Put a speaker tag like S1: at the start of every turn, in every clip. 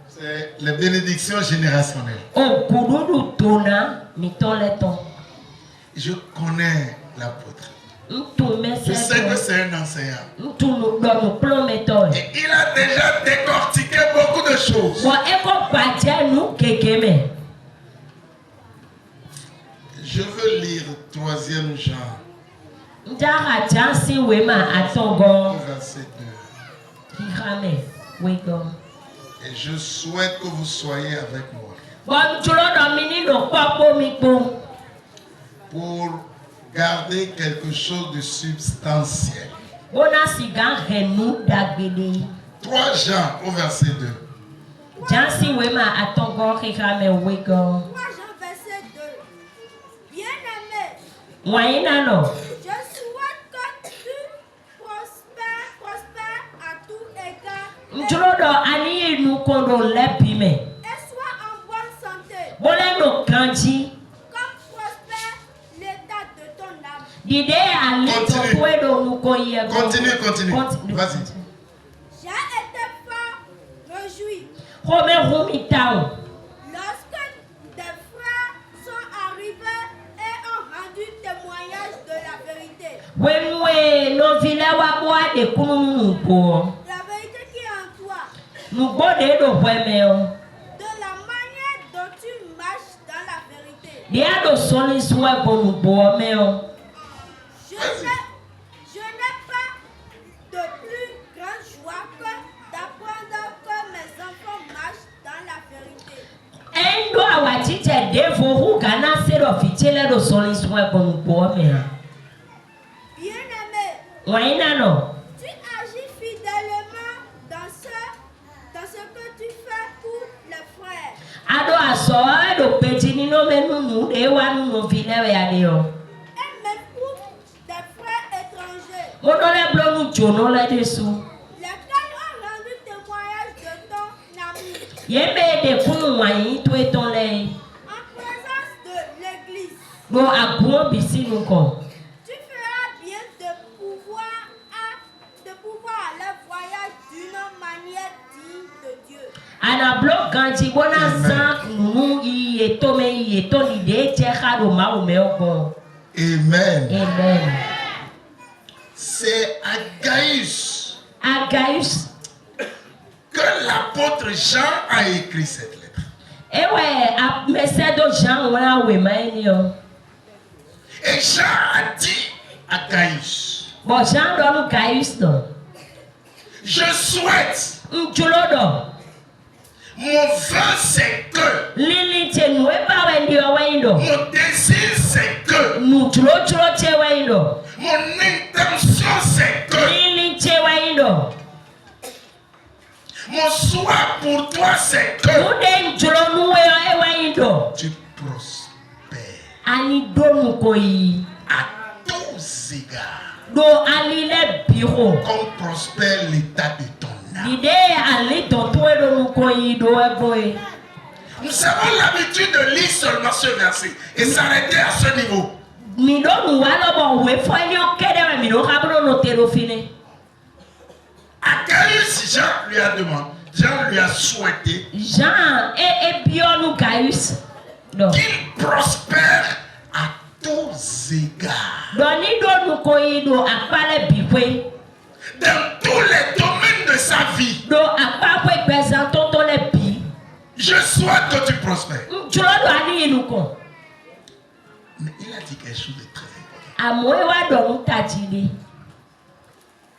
S1: C'est les bénédictions générationnelles. Je connais l'apôtre. Je sais que c'est un enseignant. Et il a déjà décortiqué beaucoup de choses. Je veux lire 3e Jean. Verset 2. Et je souhaite que vous soyez avec moi. Pour garder quelque chose de substantiel. 3 Jean au verset 2.
S2: 3 Jean verset 2. Bien-aimé, je souhaite que tu prospères à tout égard et sois en bonne santé, comme prospère l'état de ton âme.
S1: Continue. Vas-y.
S2: J'ai été fort réjoui lorsque des frères sont arrivés et ont rendu témoignage de la vérité. La vérité qui est en toi. De la manière dont tu marches dans la vérité. Je n'ai pas de plus grande joie que d'apprendre que mes enfants marchent dans la vérité. Bien-aimé, tu agis fidèlement dans ce que tu fais pour les frères. Et même pour des frères étrangers. Lesquels ont rendu témoignage de ton ami. En présence de l'église. Tu feras bien de pouvoir aller voyage d'une manière digne de Dieu.
S1: Amen.
S2: Amen.
S1: C'est à Gaius que l'apôtre Jean a écrit cette lettre. Et Jean a dit à Gaius, je souhaite, mon vœu c'est que, mon désir c'est que, mon intention c'est que, mon souhait pour toi c'est que tu prospères à tous égards, comme prospère l'état de ton âme. Nous avons l'habitude de lire seulement ce verset et s'arrêter à ce niveau. À Gaius, Jean lui a demandé, Jean lui a souhaité qu'il prospère à tous égards. Dans tous les domaines de sa vie. Je souhaite que tu prospères. Mais il a dit quelque chose de très important.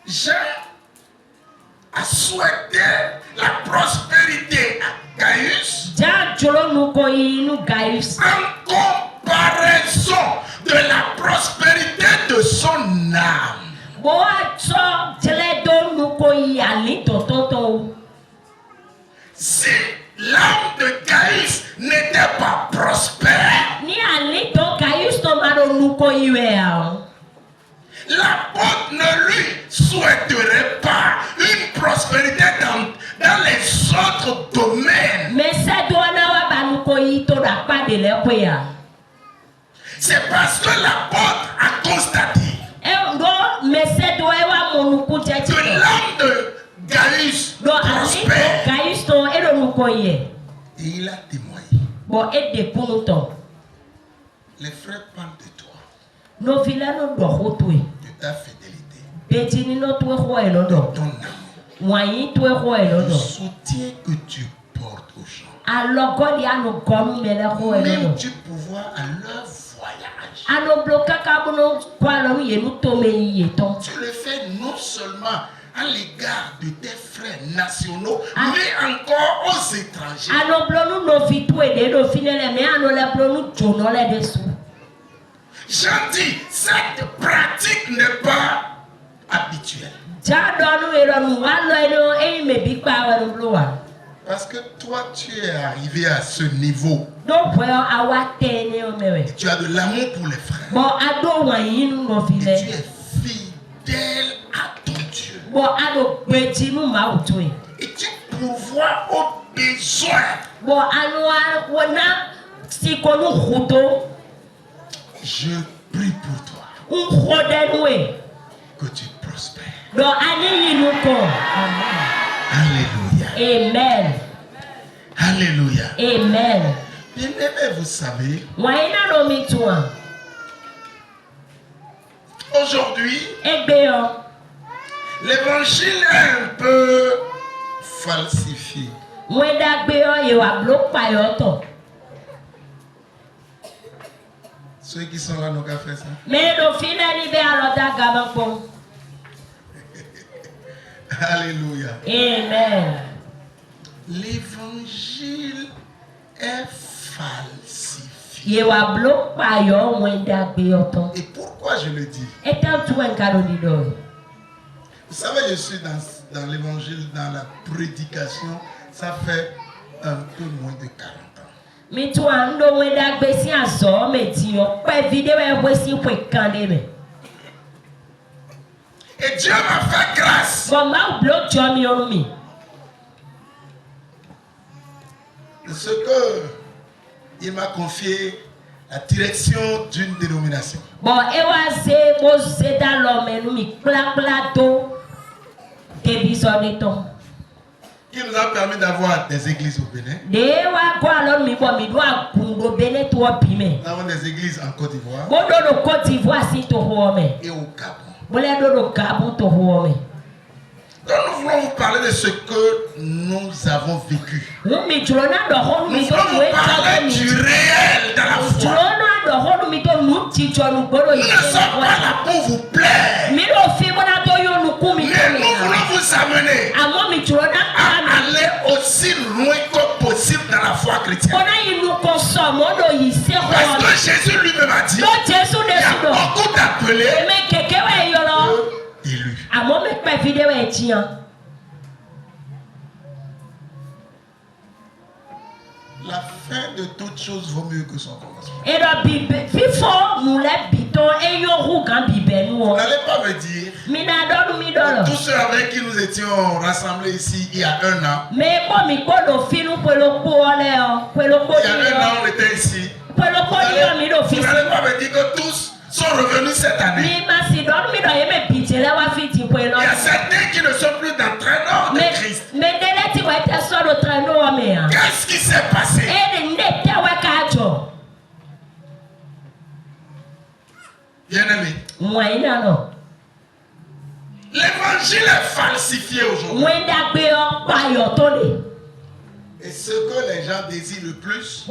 S1: Jean a souhaité la prospérité à Gaius en comparaison de la prospérité de son âme. Si l'âme de Gaius n'était pas prospère, l'apôtre ne lui souhaiterait pas une prospérité dans les autres domaines. C'est parce que l'apôtre a constaté que l'âme de Gaius prospère. Et il a témoigné. Les frères parlent de toi. De ta fidélité. De ton amour. Le soutien que tu portes aux gens. Même tu pouvoir à leur voyage. Tu le fais non seulement à l'égard de tes frères nationaux, mais encore aux étrangers. J'en dis, cette pratique n'est pas habituelle. Parce que toi, tu es arrivé à ce niveau. Et tu as de l'amour pour les frères. Et tu es fidèle à ton Dieu. Et tu pourvois aux besoins. Je prie pour toi que tu prospères. Alléluia.
S2: Amen.
S1: Alléluia.
S2: Amen.
S1: Bien-aimés, vous savez, aujourd'hui, l'évangile est un peu falsifié. Ceux qui sont là n'ont qu'à faire ça. Alléluia.
S2: Amen.
S1: L'évangile est falsifié. Et pourquoi je le dis? Vous savez, je suis dans l'évangile, dans la prédication, ça fait un peu moins de 40 ans. Et Dieu m'a fait grâce. Ce que il m'a confié la direction d'une dénomination. Qui nous a permis d'avoir des églises au Bénin. Nous avons des églises en Côte d'Ivoire et au Gabon. Donc nous voulons vous parler de ce que nous avons vécu. Nous voulons vous parler du réel de la foi. Nous ne sommes pas là pour vous plaire. Mais nous voulons vous amener à aller aussi loin que possible dans la foi chrétienne. Parce que Jésus lui-même a dit, il y a beaucoup d'appelés élus. La fin de toute chose vaut mieux que son commencement. Vous n'allez pas me dire que tous ceux avec qui nous étions rassemblés ici il y a un an, il y a un an on était ici, vous n'allez pas me dire que tous sont revenus cette année. Il y a certains qui ne sont plus dans le traîneau de Christ. Qu'est-ce qui s'est passé? Bien-aimé, l'évangile est falsifié aujourd'hui. Et ce que les gens désirent le plus,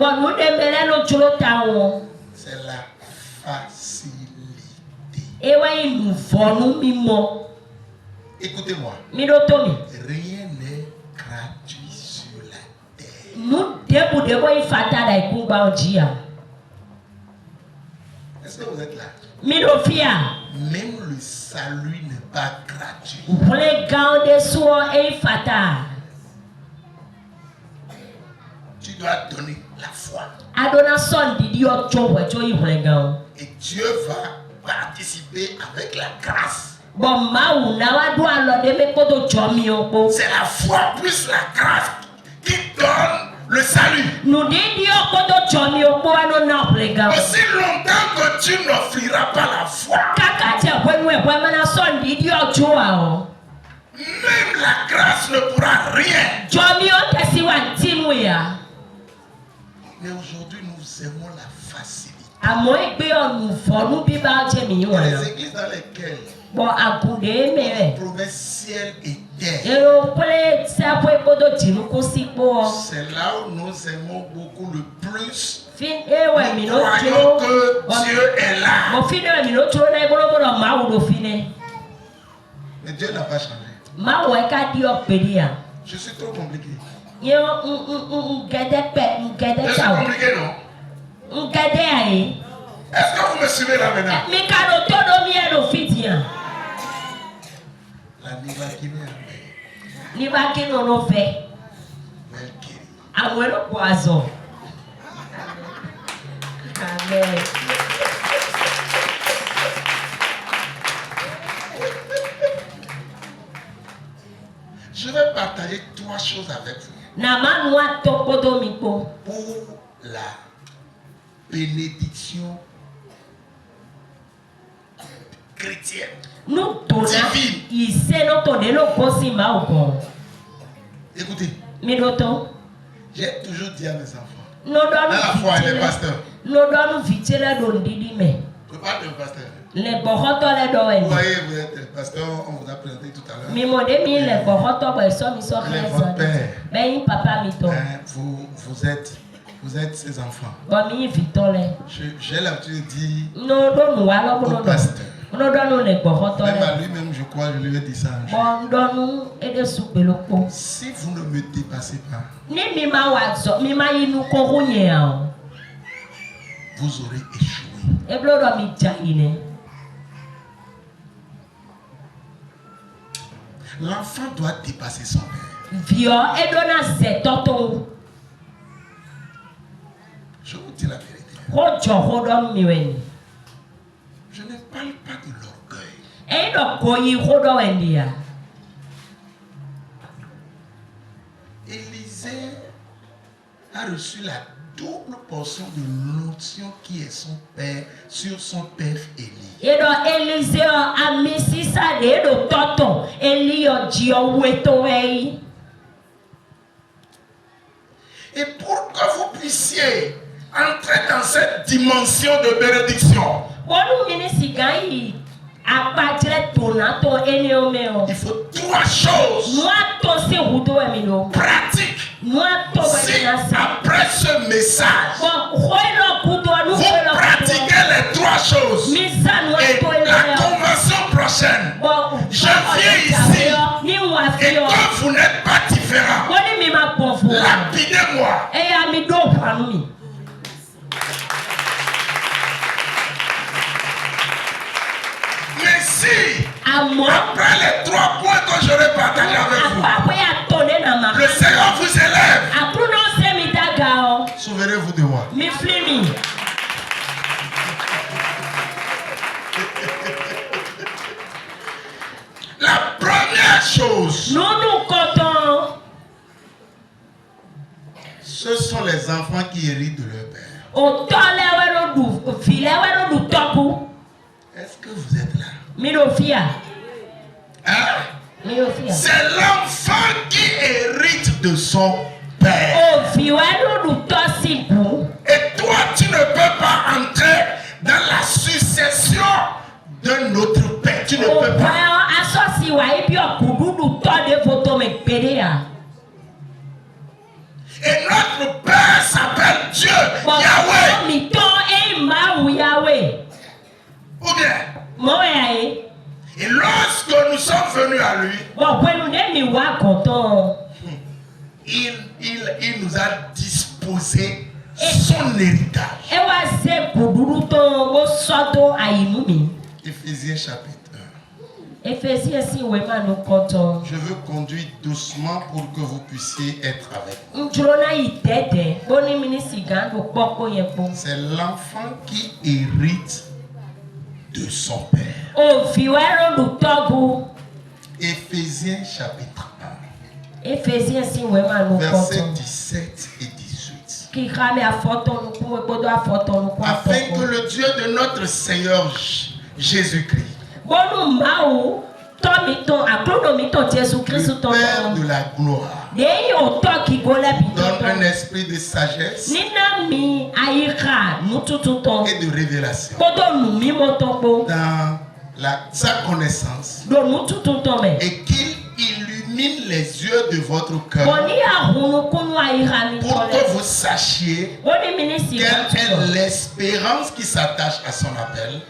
S1: c'est la facilité. Écoutez-moi. Rien n'est gratuit sur la terre. Est-ce que vous êtes là? Même le salut n'est pas gratuit. Tu dois donner la foi. Et Dieu va participer avec la grâce. C'est la foi plus la grâce qui donne le salut. Aussi longtemps que tu n'offriras pas la foi, Même la grâce ne pourra rien. Mais aujourd'hui, nous aimons la facilité. Il y a les églises dans lesquelles on promet ciel et terre. C'est là où nous aimons beaucoup le plus. Nous croyons que Dieu est là. Mais Dieu n'a pas changé. Je suis trop compliqué. Je suis compliqué, non? Est-ce que vous me suivez là maintenant? La
S2: Amen.
S1: Je vais partager 3 choses avec vous. Pour la bénédiction chrétienne. Divine. Écoutez. J'ai toujours dit à mes enfants. À la fois, les pasteurs. Je parle de pasteur. Vous voyez, vous êtes pasteur, on vous a présenté tout à l'heure. Il est votre père. Vous êtes ses enfants. J'ai l'habitude de dire au pasteur. Même à lui-même, je crois, je lui ai dit ça un jour. Si vous ne me dépassez pas, vous aurez échoué. L'enfant doit dépasser son père. Je vous dis la vérité. Je ne parle pas de l'orgueil. Élisée a reçu la double portion de l'onction qui est son père sur son père Élie. Et pour que vous puissiez entrer dans cette dimension de bénédiction, il faut 3 choses pratiques. Si après ce message, vous pratiquez les 3 choses, et la convention prochaine, je viens ici, et quand vous n'êtes pas différent, lapidez-moi. Mais si, après les 3 points que j'aurai partagés avec vous, le Seigneur vous élève, souvenez-vous de moi. La première chose, ce sont les enfants qui héritent de leur père. Est-ce que vous êtes là? Hein? C'est l'enfant qui hérite de son père. Et toi, tu ne peux pas entrer dans la succession de notre père. Tu ne peux pas. Et notre père s'appelle Dieu, Yahweh. Ou bien, et lorsque nous sommes venus à lui, il nous a disposé son héritage. Éphésiens chapitre 1. Je veux conduire doucement pour que vous puissiez être avec moi. C'est l'enfant qui hérite de son père. Éphésiens chapitre 1. Versets 17 et 18. Afin que le Dieu de notre Seigneur Jésus-Christ, Père de la gloire, donne un esprit de sagesse et de révélation dans sa connaissance et qu'il illumine les yeux de votre cœur pour que vous sachiez quelle est l'espérance qui s'attache à son appel,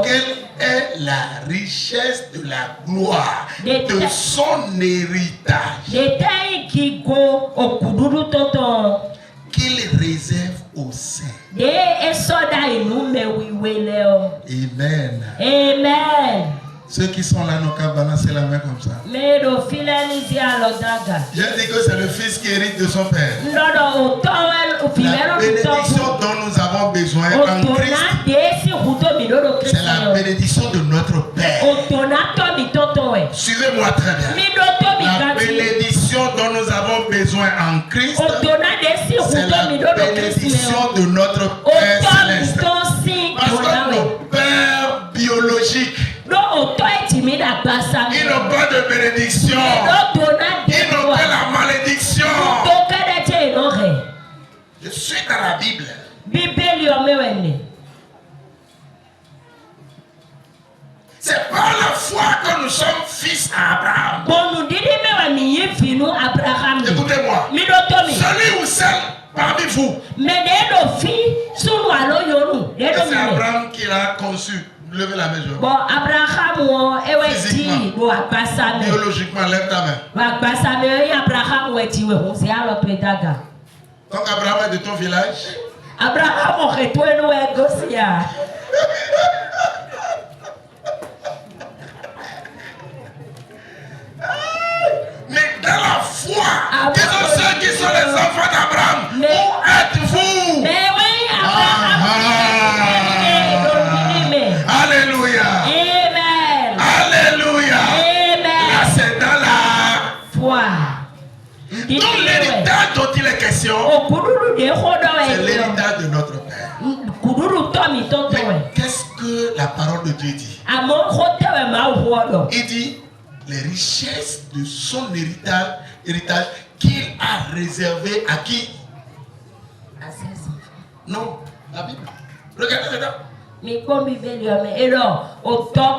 S1: quelle est la richesse de la gloire de son héritage qu'il réserve aux saints. Amen.
S2: Amen.
S1: Ceux qui sont là n'ont qu'à balancer la main comme ça. J'ai dit que c'est le fils qui hérite de son père. La bénédiction dont nous avons besoin en Christ, c'est la bénédiction de notre Père. Suivez-moi très bien. La bénédiction dont nous avons besoin en Christ, c'est la bénédiction de notre Père céleste. Parce que nos pères biologiques, ils n'ont pas de bénédiction. Ils n'ont que la malédiction. Je suis dans la Bible. C'est par la foi que nous sommes fils à Abraham. Écoutez-moi. Celui ou celle parmi vous, c'est Abraham qui l'a conçu. Levez la main. Physiquement, biologiquement, lève ta main. Donc Abraham est de ton village. Mais dans la foi, qui sont ceux qui sont les enfants d'Abraham, où êtes-vous? Alléluia.
S2: Amen.
S1: Alléluia.
S2: Amen.
S1: Là, c'est dans la
S2: foi.
S1: Donc l'héritage dont il est question, c'est l'héritage de notre Père. Mais qu'est-ce que la parole de Dieu dit? Il dit les richesses de son héritage qu'il a réservé à qui?
S2: À ses enfants.
S1: Non, la Bible. Regardez dedans.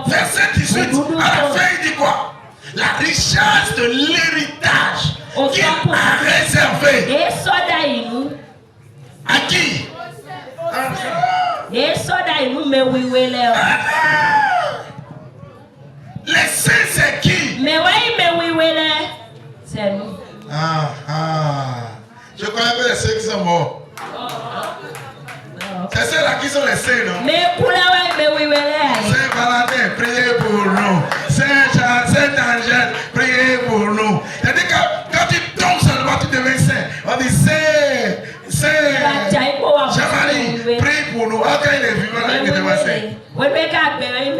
S1: Verset 18, à la fin il dit quoi? La richesse de l'héritage qu'il a réservé à qui? Les saints, c'est qui?
S2: C'est nous.
S1: Je connais pas les saints qui sont morts. C'est ceux-là qui sont les saints, non? Saint Valentin, priez pour nous. Saint Jean, Saint Angèle, priez pour nous. C'est-à-dire que quand tu tombes seulement, tu deviens saint. On dit Saint Jean-Marie, prie pour nous. Ah, quand il est vivant, il devient saint.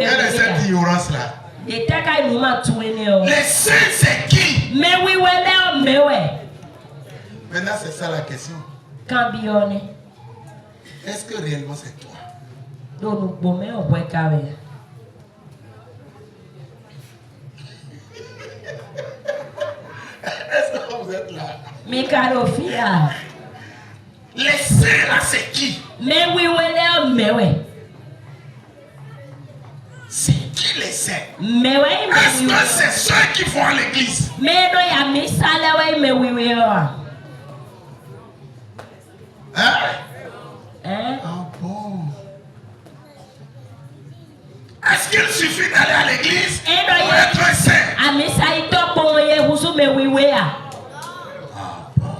S1: Il y a cette ignorance là. Les saints, c'est qui? Maintenant, c'est ça la question. Est-ce que réellement c'est toi? Est-ce que vous êtes là? Les saints là, c'est qui? C'est qui les saints? Est-ce que c'est ceux qui vont à l'église? Hein? Ah bon? Est-ce qu'il suffit d'aller à l'église pour être saint? Ah bon?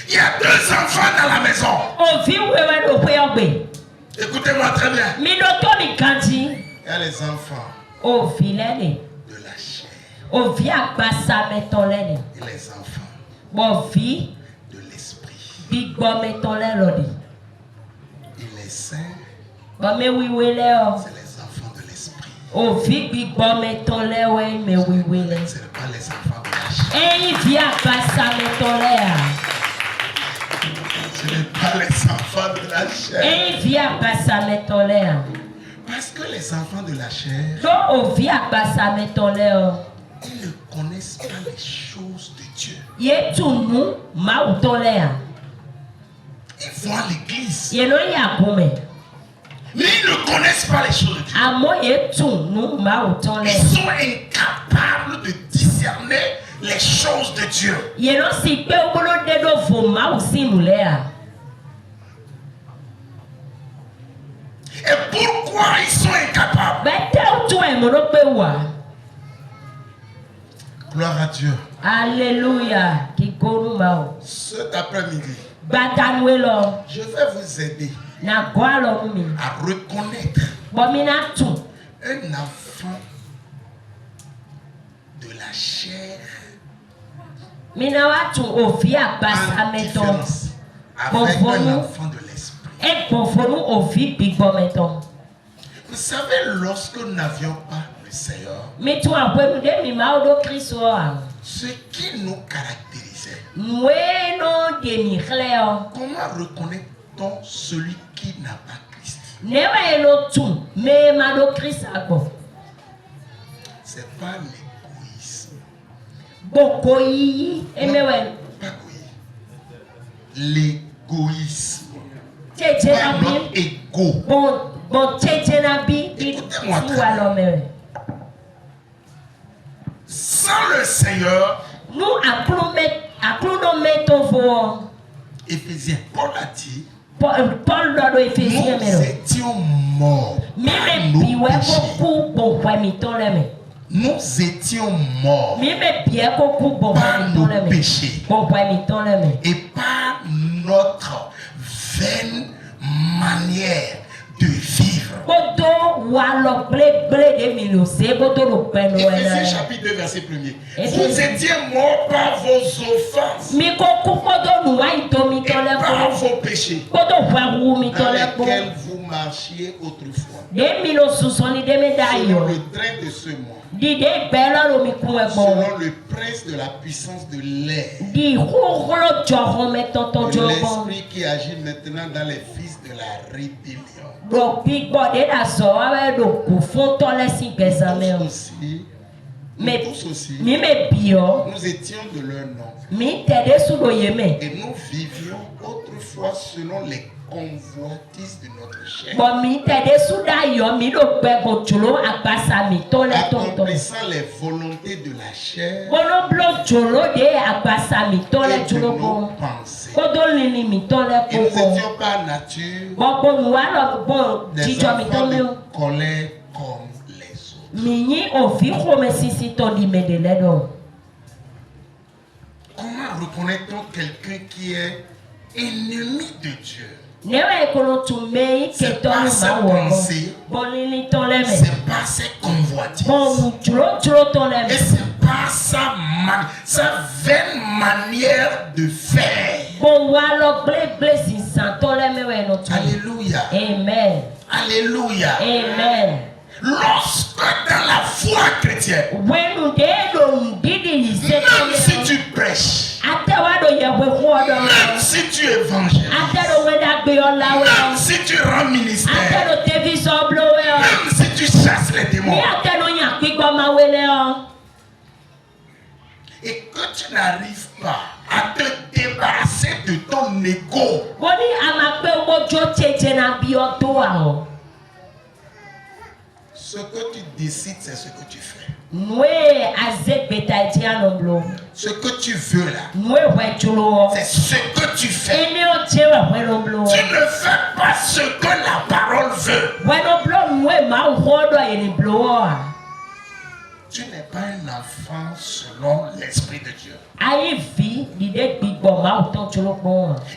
S1: Il y a 2 enfants dans la maison. Écoutez-moi très bien. Il y a les enfants de la chair et les enfants de l'esprit. Et les saints, c'est les enfants de l'esprit. Ce n'est pas les enfants de la chair. Ce Ce n'est pas les enfants de la chair. Parce que les enfants de la chair, ils ne connaissent pas les choses de Dieu. Ils vont à l'église. Mais ils ne connaissent pas les choses de Dieu. Ils sont incapables de discerner les choses de Dieu. Et pourquoi ils sont incapables? Gloire à Dieu.
S3: Alléluia.
S1: Cet après-midi, je vais vous aider à reconnaître un enfant de la chair en différence avec un enfant de l'esprit. Vous savez, lorsque nous n'avions pas le Seigneur, ce qui nous caractérisait, comment reconnaît-on celui qui n'a pas Christ? C'est pas l'égoïsme. Non, pas l'égoïsme. Pas notre ego. Écoutez-moi très bien. Sans le Seigneur, Éphésiens, Paul a dit, nous étions morts par nos péchés. Nous étions morts par nos péchés et par notre vaine manière de vivre. Éphésiens chapitre 2 verset 1er. Vous étiez morts par vos offenses et par vos péchés dans lesquels vous marchiez autrefois, selon le train de ce monde, selon le prince de la puissance de l'air, de l'esprit qui agit maintenant dans les fils de la rébellion. Nous tous aussi, nous étions de leur nom. Et nous vivions autrefois selon les convoitises de notre chair, accomplissant les volontés de la chair et de nos pensées. Et nous n'étions pas nature des enfants de colère comme les autres. Comment reconnaît-on quelqu'un qui est ennemi de Dieu? C'est pas ses pensées, c'est pas ses convoitises, et c'est pas sa vaine manière de faire. Alléluia.
S3: Amen.
S1: Alléluia.
S3: Amen.
S1: Lorsque dans la foi chrétienne, même si tu prêches, même si tu évangélises, même si tu rends ministère, même si tu chasses les démons, et que tu n'arrives pas à te débarrasser de ton ego, ce que tu décides, c'est ce que tu fais. Ce que tu veux là, c'est ce que tu fais. Tu ne fais pas ce que la parole veut. Tu n'es pas un enfant selon l'Esprit de Dieu.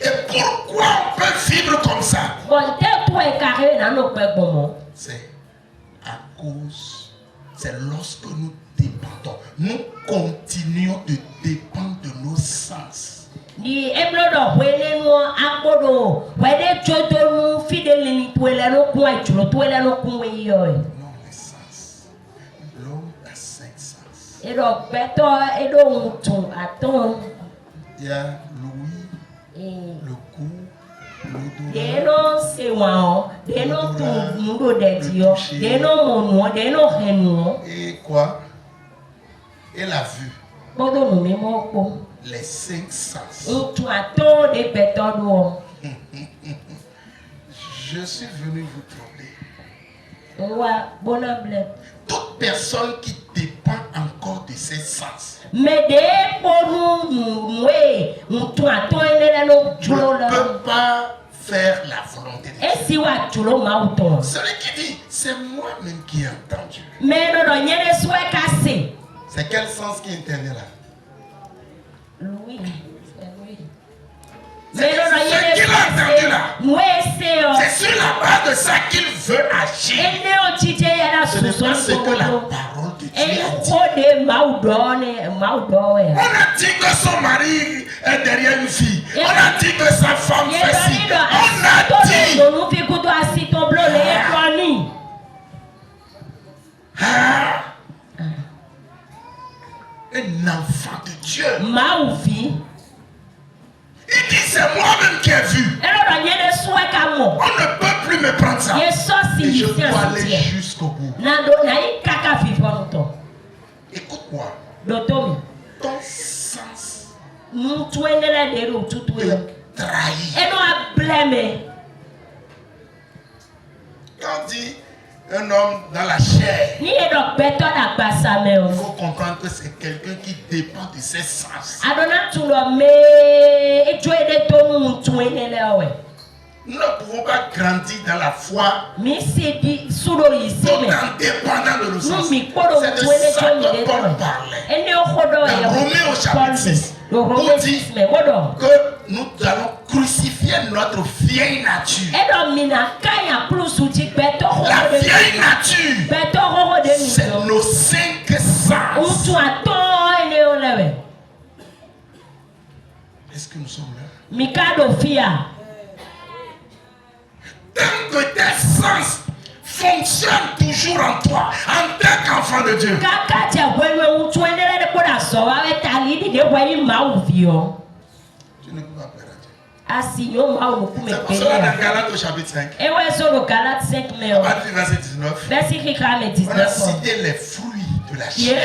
S1: Et pourquoi on peut vivre comme ça? C'est à cause, c'est lorsque nous dépendons, nous continuons de dépendre de nos sens. Non, les sens. L'homme a 5 sens. Il y a l'ouïe, le goût,
S3: Deno sewa, deno tu mundo detio, deno mono, deno reno.
S1: Et quoi? Et la vue.
S3: Bodo no memo
S1: Les 5 sens.
S3: tu ato de petodo.
S1: Je suis venu vous troubler.
S3: Wa bonable.
S1: Toute personne qui dépend encore de ses sens
S3: Mais de ponu mwe, tu ato ele no julo
S1: ne
S3: la.
S1: peut pas faire la volonté de Dieu.
S3: Esi wa julo mauto.
S1: Celui qui dit, c'est moi-même qui ai entendu.
S3: Mais no do nyere swe kase.
S1: C'est quel sens qui est interdit là?
S3: Louis.
S1: C'est ce qu'il a entendu là. C'est sur la base de ça qu'il veut agir. Ce n'est pas ce que la parole de Dieu a dit. On a dit que son mari est derrière une fille. On a dit que sa femme fait ci. On a dit. Un enfant de Dieu. Il dit c'est moi-même qui ai vu. On ne peut plus me prendre ça. Et je dois aller jusqu'au bout. Écoute-moi. Ton sens te trahit. Quand on dit un homme dans la chair, il faut comprendre que c'est quelqu'un qui dépend de ses sens. Nous ne pouvons pas grandir dans la foi tout en dépendant de nos sens. C'est de ça que Paul parlait. Dans Romains au chapitre 6, on dit que nous allons crucifier notre vieille nature. La vieille nature, c'est nos 5 sens. Est-ce que nous sommes là? Tant que tes sens fonctionnent toujours en toi, en tant qu'enfant de Dieu, tu ne peux pas plaire à Dieu. C'est pour cela dans Galates au chapitre 5, à partir du verset 19, on a cité les fruits de la chair,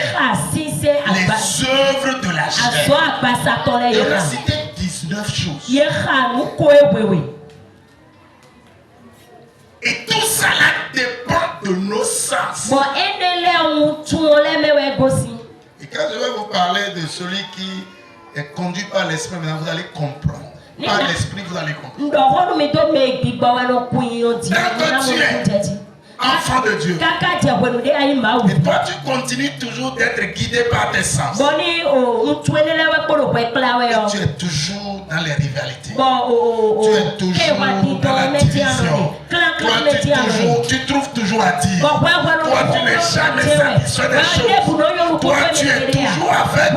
S1: les œuvres de la chair. Et on a cité 19 choses. Et tout cela dépend de nos sens. Et quand je vais vous parler de celui qui est conduit par l'esprit, maintenant vous allez comprendre. Par l'esprit, vous allez comprendre. Quand tu es enfant de Dieu, et toi tu continues toujours d'être guidé par tes sens. Tu es toujours dans les rivalités. Tu es toujours dans la division. Toi, tu trouves toujours à dire. Toi, tu n'es jamais satisfait des choses. Toi, tu es toujours avec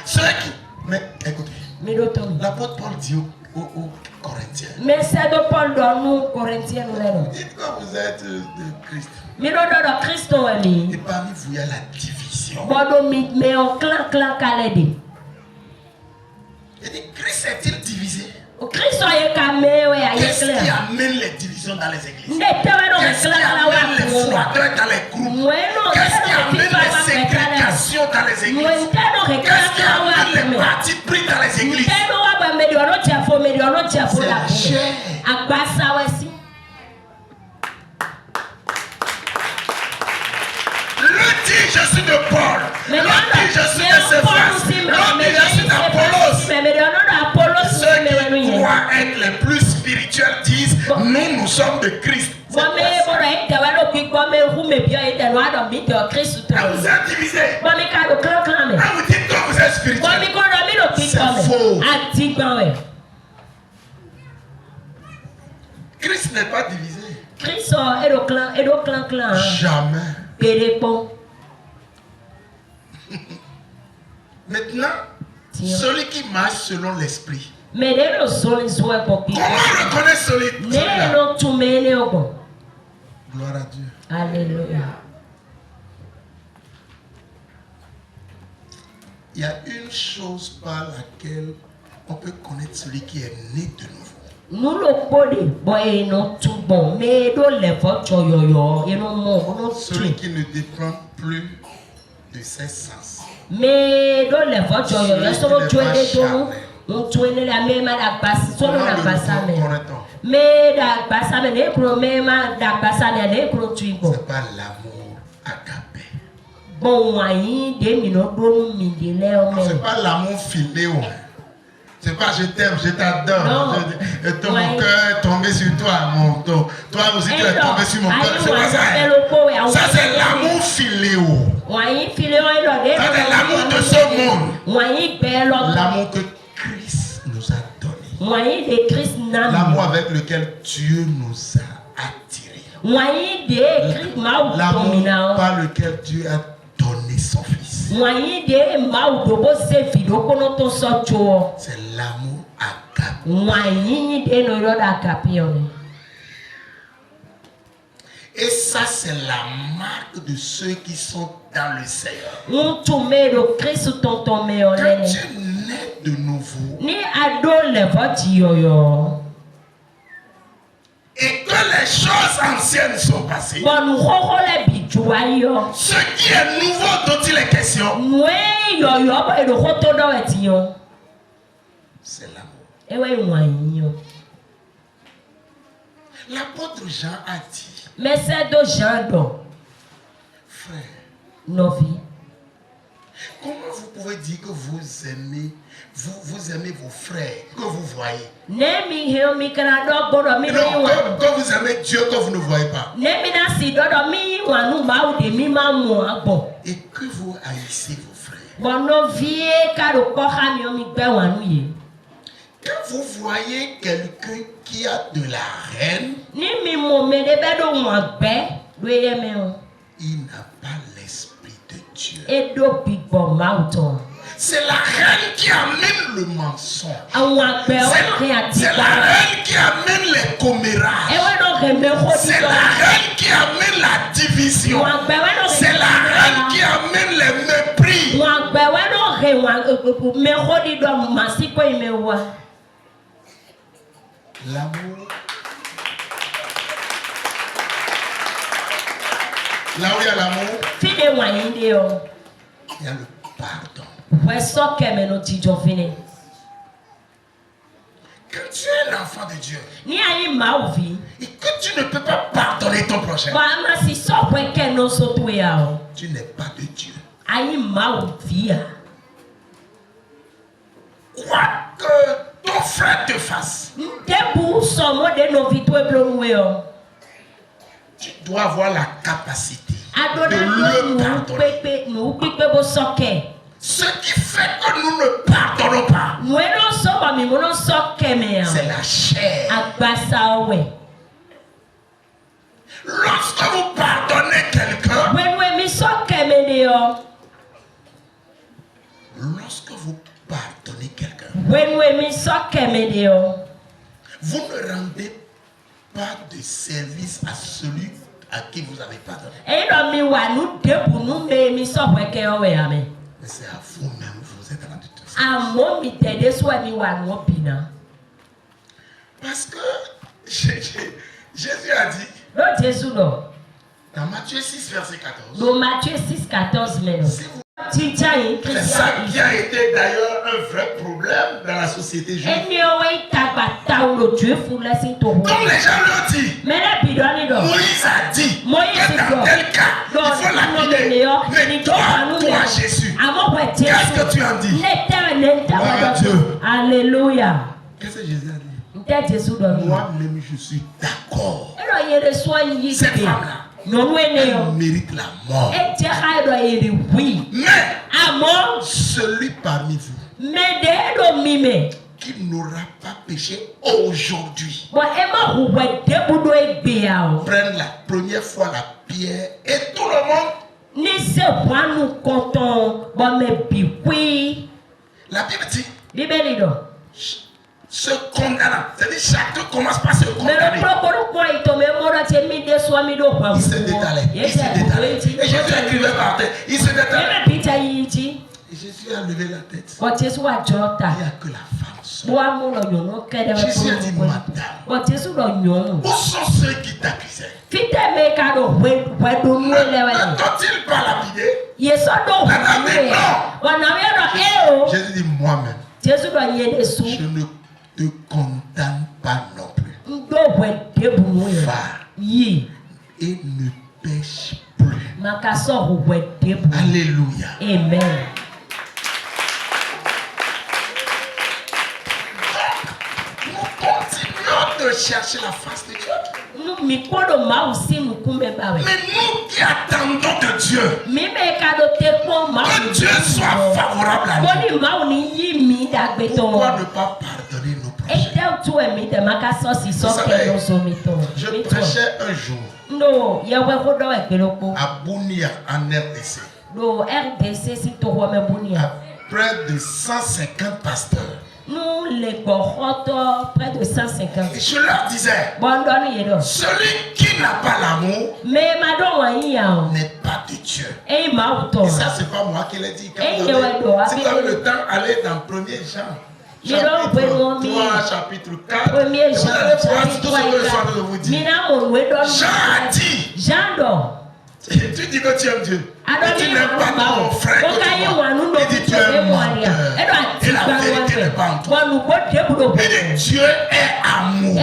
S1: ceux qui... Mais écoutez, l'apôtre Paul dit aux Corinthiens.
S3: Mais c'est de Paul dans nous, Corinthiens.
S1: Dites que vous êtes de Christ.
S3: Mais non, non, Christ,
S1: et parmi vous, il y a la division. Et dit, Christ est-il divisé? Qu'est-ce qui amène les divisions dans les églises? Qu'est-ce qui amène les froideurs dans les groupes? Qu'est-ce qui amène les ségrégations dans les églises? Qu'est-ce qui amène les partis pris dans les églises? C'est la chair. Le dit je suis de Paul, le dit je suis de Céphas, le dit je suis d'Apollos. Ceux qui croient être les plus spirituels disent nous sommes de Christ. Vous êtes divisé. Vous dites que vous êtes spirituel. C'est faux. Christ n'est pas divisé. Jamais. Maintenant, celui qui marche selon l'esprit. Comment reconnaître celui-là? Gloire à Dieu.
S3: Alléluia.
S1: Il y a une chose par laquelle on peut connaître celui qui est né de nouveau.
S3: Nous le podé, boy, non tout bon, mais dans les votes, yo, et non mon,
S1: celui qui ne dépend plus de ses sens.
S3: Mais dans les votes, yo, sont tués de nous, tués la même à la passe, sur la passe à mais la passe à mener, même la passe à aller,
S1: c'est pas l'amour agapé.
S3: Bon, moi, des minutes,
S1: c'est pas l'amour filéo. C'est pas je t'aime, je t'adore. Et ton cœur est tombé sur toi, mon toi. Toi aussi tu es tombé sur mon cœur. C'est pas ça. Ça c'est l'amour filéo. Ça c'est l'amour de ce monde. L'amour que Christ nous a donné. L'amour avec lequel Dieu nous a attirés. L'amour par lequel Dieu a donné son Fils. C'est l'amour agapé. Et ça, c'est la marque de ceux qui sont dans le Seigneur. Quand tu nais de nouveau et que les choses anciennes sont passées, ce qui est nouveau dont il est question, c'est l'amour. L'apôtre Jean a dit, frère, comment vous pouvez dire que vous aimez vos frères que vous voyez? Que vous aimez Dieu que vous ne voyez pas. Et que vous haïssez vos frères. Quand vous voyez quelqu'un qui a de la haine, il n'a pas l'esprit de Dieu. C'est la haine qui amène le mensonge. C'est la haine qui amène les commérages. C'est la haine qui amène la division. C'est la haine qui amène les mépris. L'amour. Là où il y a l'amour, il y a le pardon. Quand tu es l'enfant de Dieu et que tu ne peux pas pardonner ton prochain, tu n'es pas de Dieu. Quoi que ton frère te fasse, tu dois avoir la capacité de le pardonner. Ce qui fait que nous ne pardonnons pas, c'est la chair. Lorsque vous pardonnez quelqu'un, vous ne rendez pas de service à celui à qui vous avez pardonné. Mais c'est à vous-même que vous êtes en train de tout ça. Parce que Jésus a dit dans Matthieu 6, verset 14. C'est ça qui a été d'ailleurs un vrai problème dans la société juive. Donc les gens l'ont dit. Moïse a dit que dans tel cas, il faut lapider. Mais toi Jésus, qu'est-ce que tu en dis? Gloire à Dieu.
S3: Alléluia.
S1: Qu'est-ce que Jésus a dit? Moi-même, je suis d'accord. Cette femme-là, elle mérite la mort. Mais celui parmi vous qui n'aura pas péché aujourd'hui, prenne la première fois la pierre et tout le monde. La Bible dit se condamnant. C'est-à-dire chacun commence par se condamner. Il se détalait. Et Jésus écrivait par terre. Il se détalait. Et Jésus a levé la tête. Il n'y a que la femme soeur. Jésus a dit, madame, où sont ceux qui t'accusaient? Ne t'ont-ils pas lapidé? Non. Jésus dit, moi-même, je ne te condamne pas non plus. Va et ne pêche plus. Alléluia.
S3: Amen.
S1: Nous continuons de chercher la face de Dieu. Mais nous qui attendons de Dieu, que Dieu soit favorable à nous, pourquoi ne pas pardonner nos péchés? Vous savez, je prêchais un jour à Bunia en RDC. À près de 150 pasteurs.
S3: Nous les corrotons près de 150.
S1: Et je leur disais, celui qui n'a pas l'amour n'est pas de Dieu. Et ça, c'est pas moi qui l'ai dit. Si vous avez le temps, allez dans 1er Jean. Chapitre 3, chapitre 4. Vous allez voir tout ce que je suis en train de vous dire. Jean a dit. Tu dis que tu aimes Dieu. Et tu n'aimes pas ton frère que tu vois. Il dit tu es menteur. Et la vérité n'est pas en toi. Il dit Dieu est amour.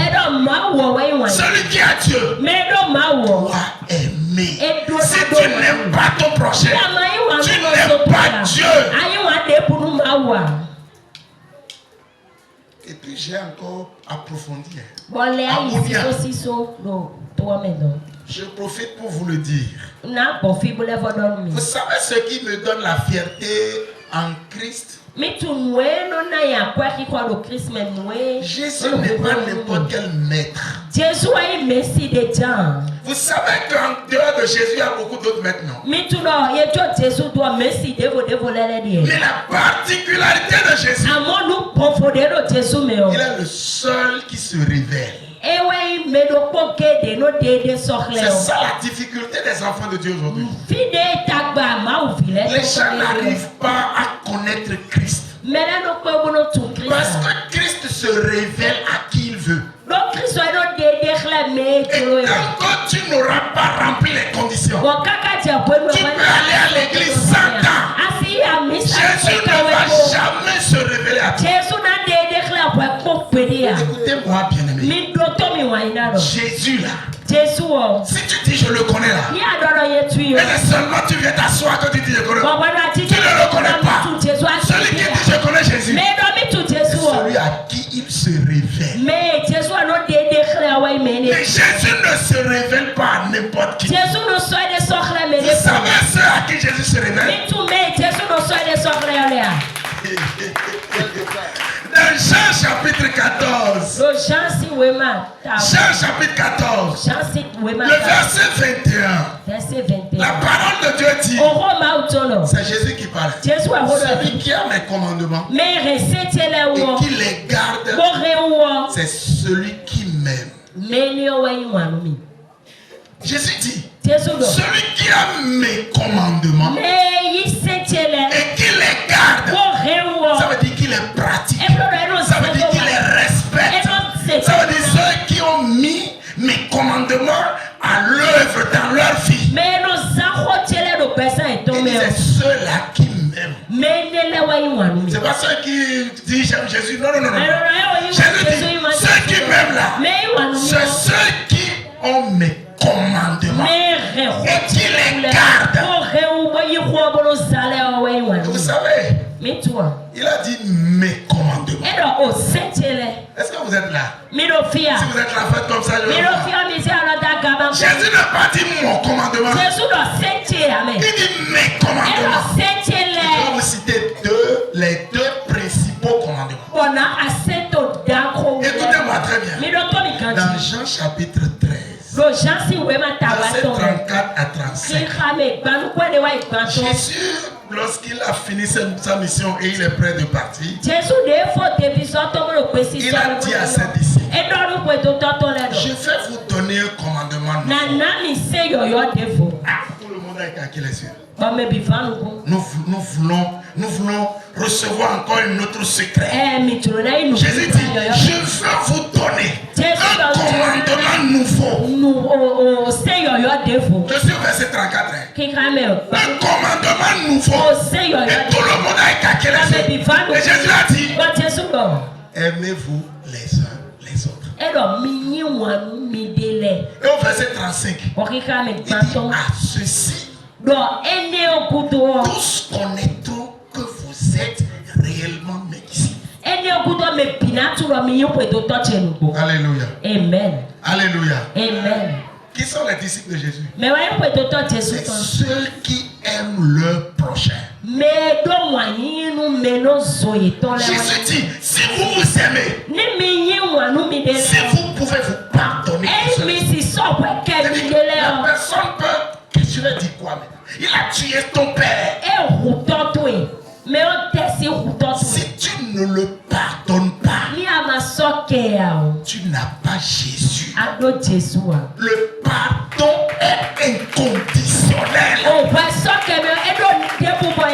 S1: Celui qui a Dieu doit aimer. Si tu n'aimes pas ton prochain, tu n'aimes pas Dieu. Et puis j'ai encore approfondi. Je profite pour vous le dire. Vous savez ce qui me donne la fierté en Christ? Jésus n'est pas n'importe quel maître. Vous savez qu'en dehors de Jésus, il y a beaucoup d'autres maîtres, non? Mais la particularité de Jésus, il est le seul qui se révèle. C'est ça la difficulté des enfants de Dieu aujourd'hui. Les gens n'arrivent pas à connaître Christ. Parce que Christ se révèle à qui il veut. Et tant que tu n'auras pas rempli les conditions, tu peux aller à l'église 100 ans. Jésus ne va jamais se révéler à toi. Écoutez-moi, bien-aimé. Jésus là. Si tu dis je le connais là, et seulement tu viens t'asseoir quand tu dis je connais, tu ne le connais pas. Celui qui dit je connais Jésus, c'est celui à qui il se révèle. Mais Jésus ne se révèle pas à n'importe qui. Vous savez ceux à qui Jésus se révèle? Dans Jean chapitre 14. Jean chapitre 14. Le verset 21. La parole de Dieu dit. C'est Jésus qui parle. Celui qui a mes commandements et qui les garde, c'est celui qui m'aime. Jésus dit. Celui qui a mes commandements et qui les garde, ça veut dire qu'il les pratique. Ça veut dire qu'il les respecte. Ça veut dire ceux qui ont mis mes commandements à l'œuvre dans leur vie. Il dit c'est ceux-là qui m'aiment. C'est pas ceux qui disent j'aime Jésus. Non. Jésus dit ceux qui m'aiment là, c'est ceux qui ont mes commandements et qui les gardent. Vous savez, il a dit mes commandements. Est-ce que vous êtes là? Si vous êtes là, faites comme ça. Jésus n'a pas dit mon commandement. Il dit mes commandements. Je vais vous citer les deux principaux commandements. Écoutez-moi très bien. Dans Jean chapitre 13. Verset 34 à 35. Jésus, lorsqu'il a fini sa mission et il est prêt de partir, il a dit à ses disciples, je vais vous donner un commandement nouveau. Tout le monde a écarqué les yeux. Nous voulons recevoir encore un autre secret. Jésus dit, je veux vous donner un commandement nouveau. Je suis au verset 34. Un commandement nouveau. Et tout le monde a écarqué les yeux. Et Jésus a dit, aimez-vous les uns les autres. Et au verset 35, il dit, à ceci, tous connaîtront que vous êtes réellement mes disciples. Alléluia.
S3: Amen.
S1: Alléluia.
S3: Amen.
S1: Qui sont les disciples de Jésus? C'est ceux qui aiment leur prochain. Jésus dit, si vous vous aimez, si vous pouvez vous pardonner, la personne peut, je vais dire quoi maintenant? Il a tué ton père. Si tu ne le pardonnes pas, tu n'as pas Jésus. Le pardon est inconditionnel. Pour un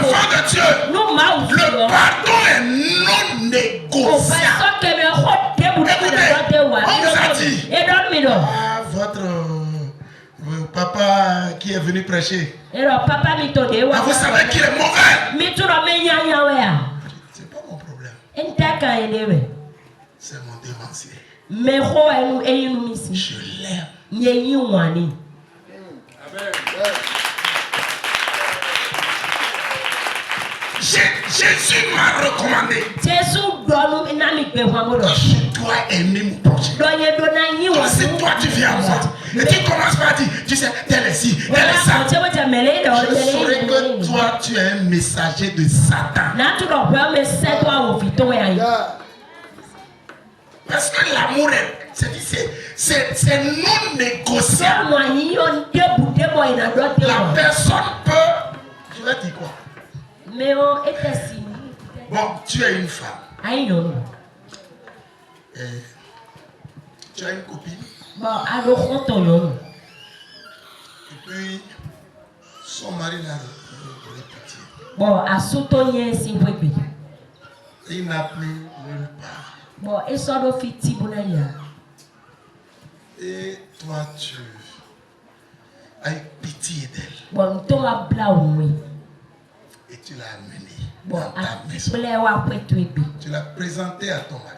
S1: enfant de Dieu, le pardon est non négociable. Écoutez, on vous a dit, votre papa qui est venu prêcher, vous savez qu'il est mauvais. C'est pas mon problème. C'est mon dévancier. Je l'aime. Jésus m'a recommandé. Je dois aimer mon prochain. Comme si toi tu viens à moi et tu commences par dire, tu sais, tel est ci, tel est ça. Je saurais que toi tu es un messager de Satan. Parce que l'amour c'est non négociable. La personne peut. Je vais dire quoi? Bon, tu es une femme. Tu as une copine. Et puis, son mari l'a répété. Il n'a plus nulle part. Et toi, tu as eu pitié d'elle. Et tu l'as amenée dans ta maison. Tu l'as présentée à ton mari.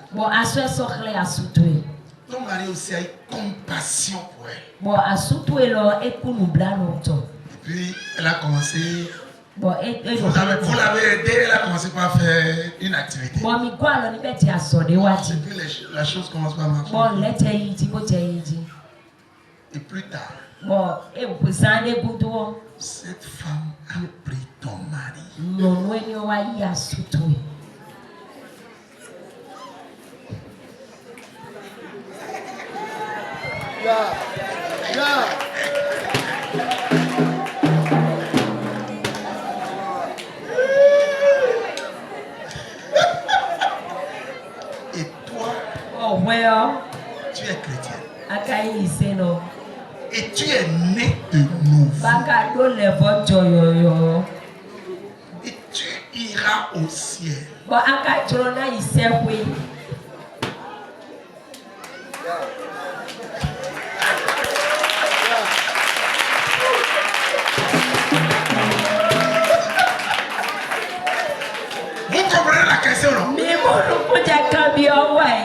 S1: Ton mari aussi a eu compassion pour elle. Et puis, elle a commencé. Vous l'avez aidée, elle a commencé par faire une activité. Et puis, la chose commence par marcher. Et plus tard, cette femme a pris ton mari. Et toi, tu es chrétien. Et tu es né de nouveau. Et tu iras au ciel. Vous comprenez la question, non?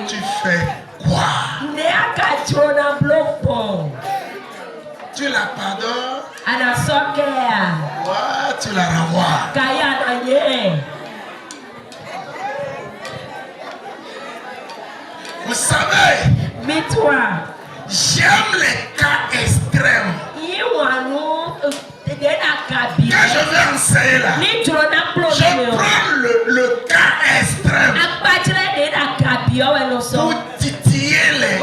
S1: Tu fais quoi? Tu la pardonnes? Tu la renvoies? Vous savez, j'aime les cas extrêmes. Quand je vais enseigner là, je prends le cas extrême pour titiller les...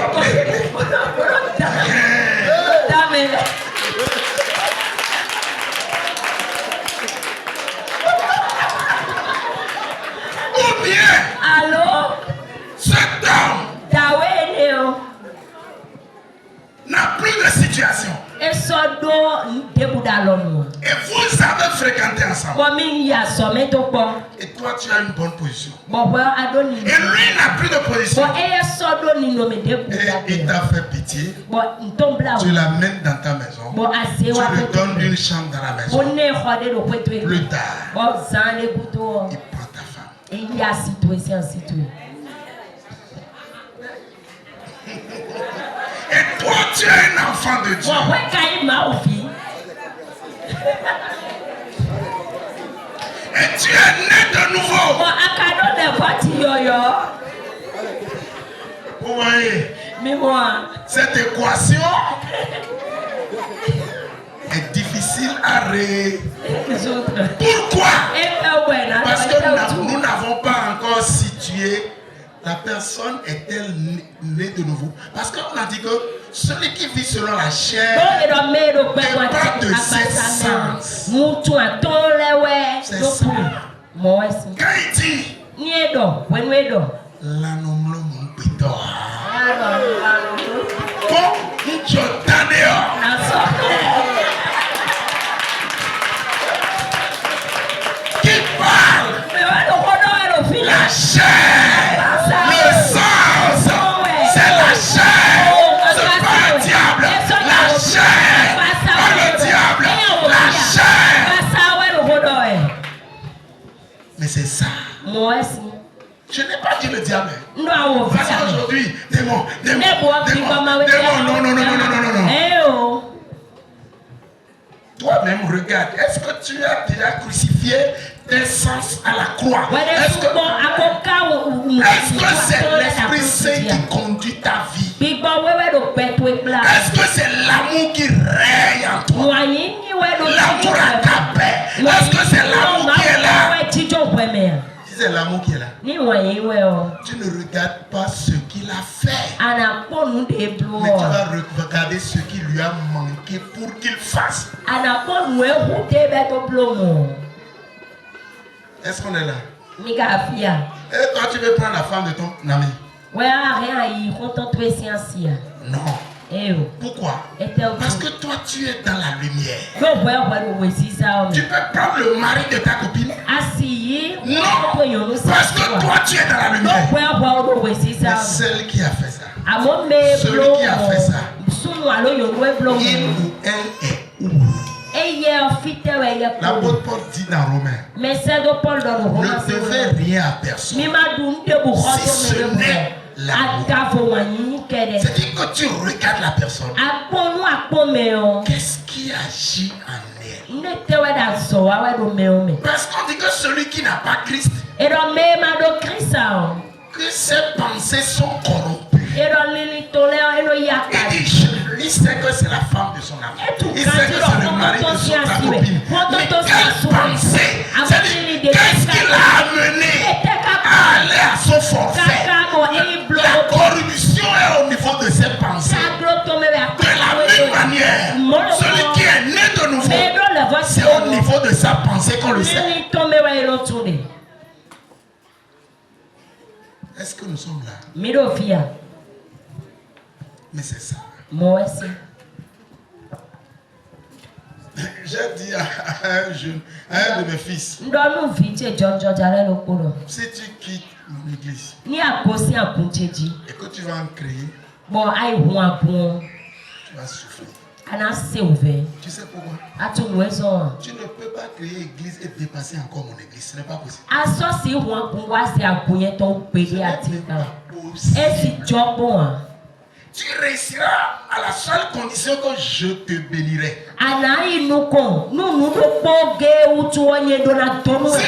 S1: Ou bien, cet homme n'a plus de situation. Et vous avez fréquenté ensemble. Et toi, tu as une bonne position. Et lui n'a plus de position. Et il t'a fait pitié. Tu l'amènes dans ta maison. Tu lui donnes une chambre dans la maison. Plus tard, il prend ta femme. Et toi, tu es un enfant de Dieu. Et tu es né de nouveau. Vous voyez, cette équation est difficile à résoudre. Pourquoi? Parce que nous n'avons pas encore situé la personne est-elle née de nouveau. Parce qu'on a dit que celui qui vit selon la chair n'est pas de ses sens. C'est ça. Quand il dit l'anomlo mon péto. Bon, je t'en ai. Qui parle? La chair, le sens, c'est la chair. C'est pas le diable. La chair, pas le diable. La chair. Mais c'est ça. Je n'ai pas dit le diable. Parce qu'aujourd'hui, démon, non. Toi-même, regarde, est-ce que tu as déjà crucifié tes sens à la croix? Est-ce que c'est l'Esprit Saint qui conduit ta vie? Est-ce que c'est l'amour qui règne en toi? L'amour agape. Est-ce que c'est l'amour qui est là? Si c'est l'amour qui est là, tu ne regardes pas ce qu'il a fait, mais tu vas regarder ce qui lui a manqué pour qu'il fasse. Est-ce qu'on est là? Et quand tu veux prendre la femme de ton ami? Non. Pourquoi? Parce que toi tu es dans la lumière. Tu peux prendre le mari de ta copine? Non. Parce que toi tu es dans la lumière. Mais celle qui a fait ça, celui qui a fait ça, il ou elle est où? L'apôtre Paul dit dans Romains, ne devez rien à personne si ce n'est l'amour. C'est-à-dire que tu regardes la personne, qu'est-ce qui agit en elle? Parce qu'on dit que celui qui n'a pas Christ, que ses pensées sont corrompues. Il sait que c'est la femme de son ami. Il sait que c'est le mari de sa copine. Mais quelle pensée? C'est-à-dire, qu'est-ce qui l'a amené à aller à son forfait? La corruption est au niveau de ses pensées. De la même manière, celui qui est né de nouveau, c'est au niveau de sa pensée qu'on le sait. Est-ce que nous sommes là? Mais c'est ça. J'ai dit à un jeune, à un de mes fils, si tu quittes mon église et que tu vas en créer, tu vas souffrir. Tu sais pourquoi? Tu ne peux pas créer église et dépasser encore mon église. Ce n'est pas possible. Tu réussiras à la seule condition que je te bénirai. Si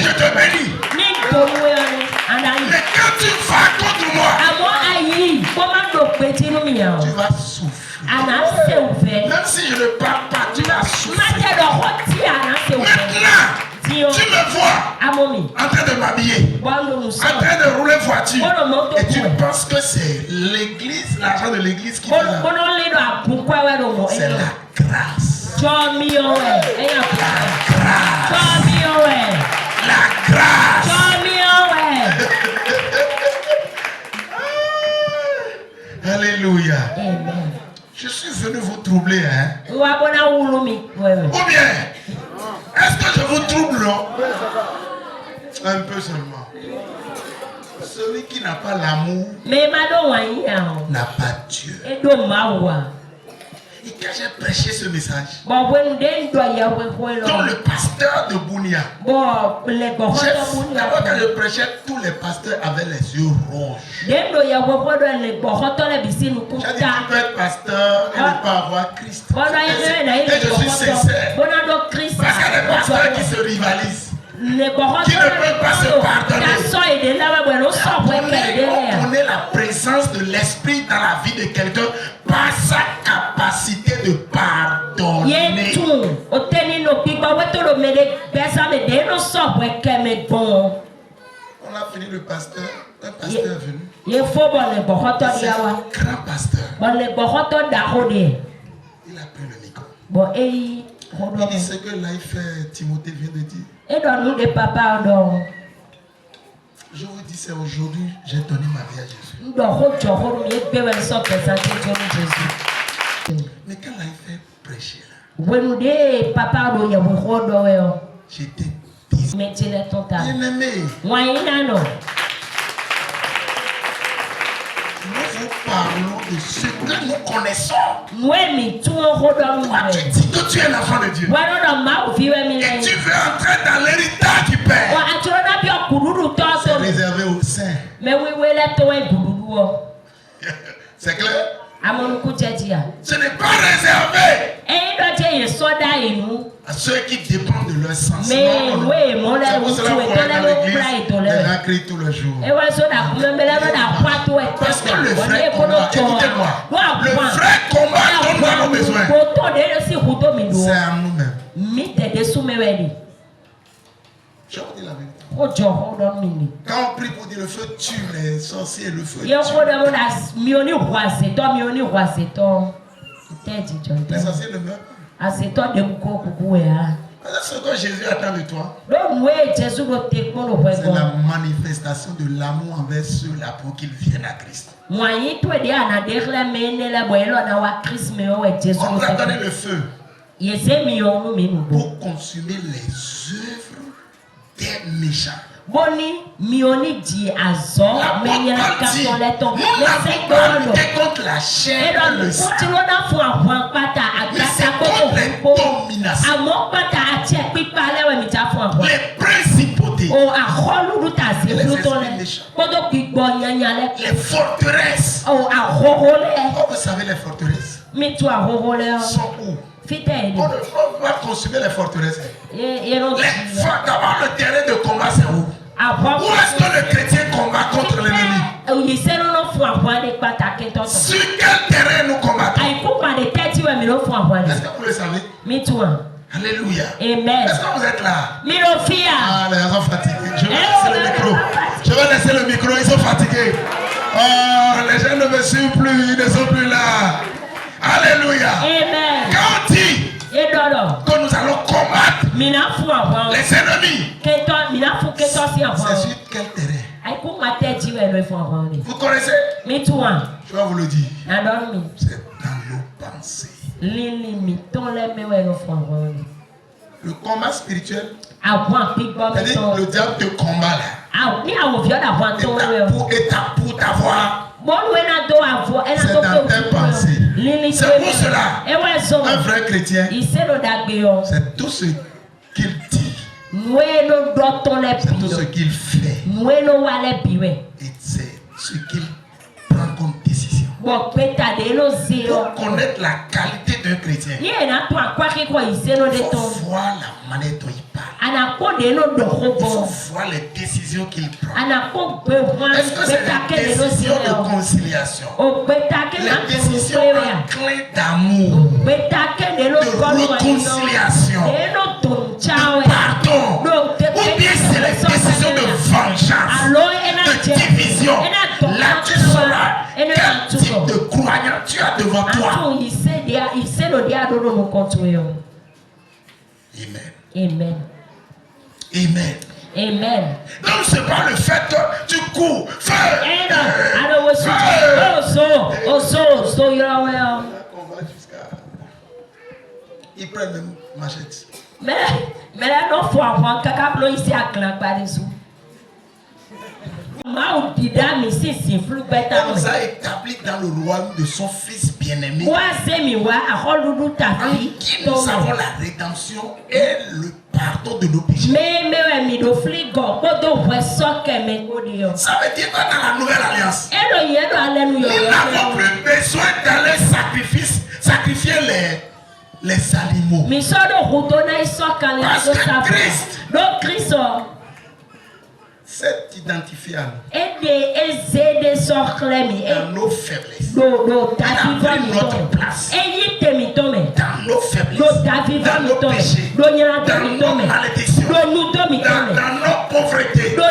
S1: je te bénis, mais quand tu vas contre moi, tu vas souffrir. Même si je ne parle pas, tu vas souffrir. Maintenant, tu me vois en train de m'habiller, en train de rouler voiture, et tu penses que c'est l'église, l'argent de l'église qui fait ça. C'est la grâce. La grâce. Alléluia. Je suis venu vous troubler, hein? Ou bien, est-ce que je vous non? Un peu seulement. Celui qui n'a pas l'amour n'a pas Dieu. Et quand j'ai prêché ce message, dans le pasteur de Bounia, d'abord quand je prêchais, tous les pasteurs avaient les yeux rouges. J'ai dit, tu peux être pasteur et ne pas avoir Christ. Et je suis sincère. Parce qu'il y a des pasteurs qui se rivalisent, qui ne peuvent pas se pardonner. On connaît la présence de l'esprit dans la vie de quelqu'un par sa capacité de pardonner. On a fini le pasteur, un pasteur est venu. C'est un grand pasteur. Il a pris le micro. Il dit ce que Life Timothée vient de dire. Je vous dis, c'est aujourd'hui, j'ai donné ma vie à Jésus. Mais quand Life prêchait là, j'étais bien-aimé. Nous vous parlons de ce que nous connaissons. Toi, tu dis que tu es l'enfant de Dieu. Et tu veux entrer dans l'héritage du Père. C'est réservé aux saints. C'est clair? Ce n'est pas réservé à ceux qui dépendent de leur sens. C'est pour cela qu'on est dans l'église, les crient tous les jours. Parce que le vrai combat, écoutez-moi, le vrai combat dont nous avons besoin, c'est à nous-mêmes. Je vous dis la vérité. Quand on prie pour dire le feu tue les sorciers, le feu tue. Les sorciers ne meurent pas. C'est ce que Jésus attend de toi. C'est la manifestation de l'amour envers ceux-là pour qu'ils viennent à Christ. On t'a donné le feu pour consumer les œuvres des méchants. Nous n'avons pas lutté contre la chair et le sang, mais c'est contre les dominations, les principautés, les esprits méchants, les forteresses. Oh, vous savez, les forteresses sont où? On ne peut pas consommer les forteresses. D'abord, le terrain de combat, c'est où? Où est-ce que le chrétien combat contre l'ennemi? Sur quel terrain nous combattons? Est-ce que vous le savez? Alléluia.
S3: Amen.
S1: Est-ce que vous êtes là? Ah, les gens sont fatigués. Je vais laisser le micro. Ils sont fatigués. Oh, les gens ne me suivent plus. Ils ne sont plus là. Alléluia.
S3: Amen.
S1: Quand on dit que nous allons combattre les ennemis, c'est sur quel terrain? Vous connaissez? Je vais vous le dire. C'est dans nos pensées. Le combat spirituel, c'est-à-dire le diable te combat là. Pour t'avoir. C'est dans tes pensées. C'est pour cela, un vrai chrétien, c'est tout ce qu'il dit, c'est tout ce qu'il fait, et c'est ce qu'il prend comme décision. Pour connaître la qualité d'un chrétien, il faut voir la manière dont il parle. Il faut voir les décisions qu'il prend. Est-ce que c'est la décision de conciliation, la décision enclin d'amour, de réconciliation, de pardon, ou bien c'est la décision de vengeance, de division? Là tu sauras quel type de croyant tu as devant toi. Amen. Amen.
S3: Amen.
S1: Donc c'est pas le fait que tu cours, fais. Ils prennent même machette.
S3: Mais là, non, faut avoir un ici à clan par dessous.
S1: Il nous a établi dans le royaume de son fils bien-aimé. En qui nous avons la rédemption et le pardon de nos péchés. Ça veut dire que dans la nouvelle alliance, nous n'avons plus besoin d'aller sacrifier les animaux. Parce que Christ s'est identifié à nous. Dans nos faiblesses. Il a pris notre place. Dans nos faiblesses. Dans nos péchés. Dans nos malédictions. Dans nos pauvretés. Et il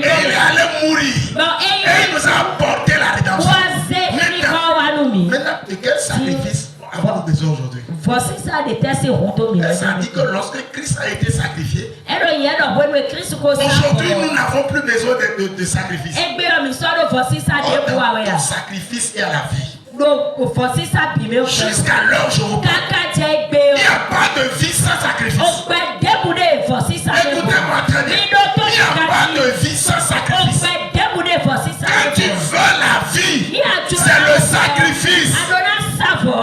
S1: est allé mourir. Et il nous a apporté la rédemption. Maintenant, de quel sacrifice avons-nous besoin aujourd'hui? Ça dit que lorsque Christ a été sacrifié, aujourd'hui nous n'avons plus besoin de sacrifice. Ton sacrifice est à la vie. Jusqu'à l'heure où je vous parle, il n'y a pas de vie sans sacrifice. Écoutez-moi très bien. Il n'y a pas de vie sans sacrifice. Quand tu veux la vie, c'est le sacrifice.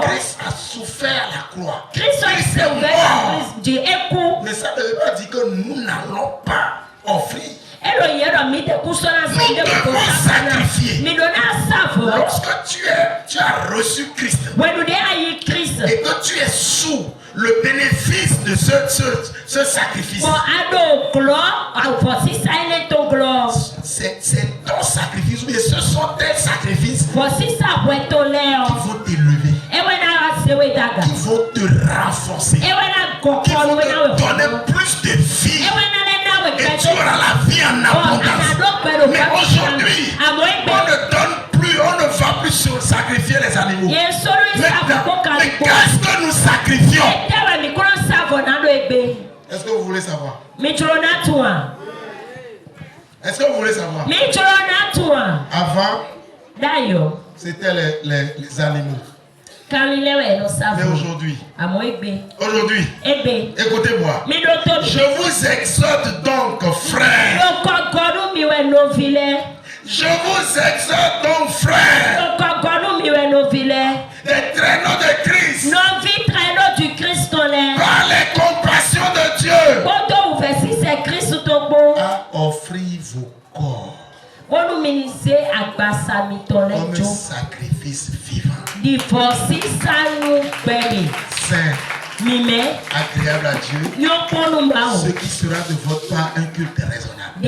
S1: Christ a souffert à la croix. Christ est mort. Mais ça ne veut pas dire que nous n'allons pas offrir. Nous devons sacrifier. Lorsque tu as reçu Christ et que tu es sous le bénéfice de ce sacrifice, c'est ton sacrifice, mais ce sont tes sacrifices qui vont t'élever, qui vont te renforcer, qui vont te donner plus de vie. Et tu auras la vie en abondance. Mais aujourd'hui, on ne donne plus, on ne va plus sacrifier les animaux. Mais qu'est-ce que nous sacrifions? Est-ce que vous voulez savoir? Est-ce que vous voulez savoir? Avant, c'était les animaux. Mais aujourd'hui, écoutez-moi, je vous exhorte donc, frères. Je vous exhorte donc, frères, des traîneaux de Christ, par les compassions de Dieu, à offrir vos corps comme un sacrifice vivant, saint, agréable à Dieu, ce qui sera de votre part un culte raisonnable.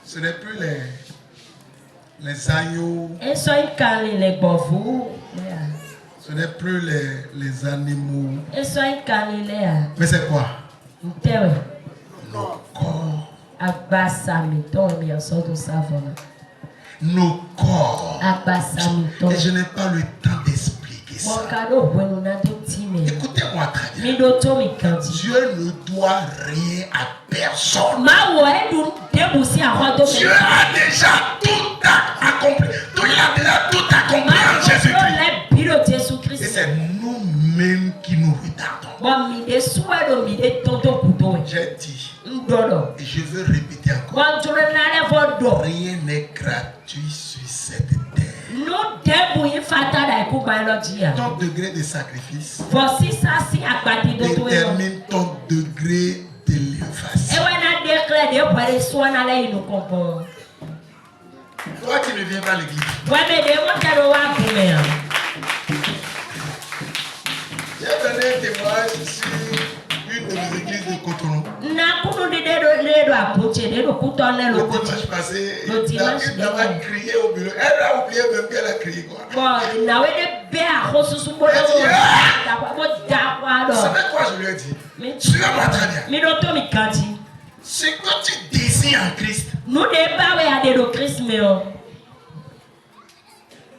S1: Ce n'est plus les agneaux, ce n'est plus les animaux, mais c'est quoi? Nos corps. Nos corps. Et je n'ai pas le temps d'expliquer ça. Écoutez-moi très bien. Dieu ne doit rien à personne. Dieu a déjà tout accompli. Il a déjà tout accompli en Jésus-Christ. Et c'est nous-mêmes qui nous retardons. J'ai dit, et je veux répéter encore, rien n'est gratuit sur cette terre. Ton degré de sacrifice détermine ton degré d'élévation. Toi qui ne viens pas à l'église, j'ai donné un témoignage sur une de nos églises de Cotonou. Le dimanche passé, David a crié au bureau. Elle a oublié même qu'elle a crié quoi. Elle a dit, vous savez quoi je lui ai dit? Suis-moi très bien. Ce que tu désires en Christ,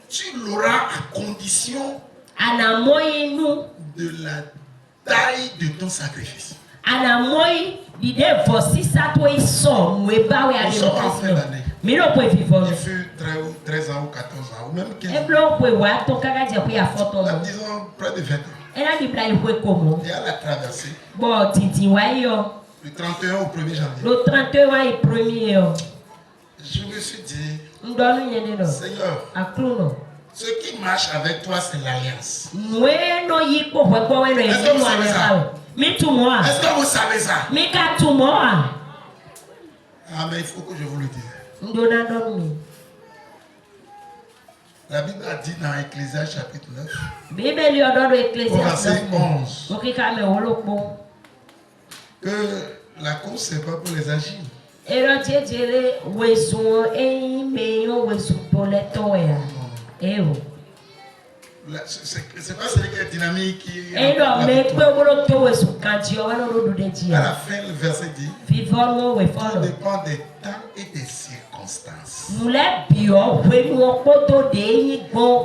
S1: tu l'auras à condition de la taille de ton sacrifice. On sort en fin d'année. Il fut 13 ans ou 14 ans ou même 15 ans. Disons près de 20 ans.
S3: Elle a dit là il faut comment.
S1: Et à la traversée.
S3: Bon, titi ouais yo.
S1: Le 31 au 1er janvier.
S3: Le 31 ouais 1er yo.
S1: Je me suis dit,
S3: Seigneur,
S1: ce qui marche avec toi, c'est l'alliance.
S3: Est-ce que vous savez ça?
S1: Ah, mais il faut que je vous le dise. La Bible a dit dans Ecclésiaste chapitre 9, verset 11, que la course, c'est pas pour les agiles. C'est pas celui qui est dynamique qui. À la fin, le verset dit, tout dépend des temps et des circonstances. De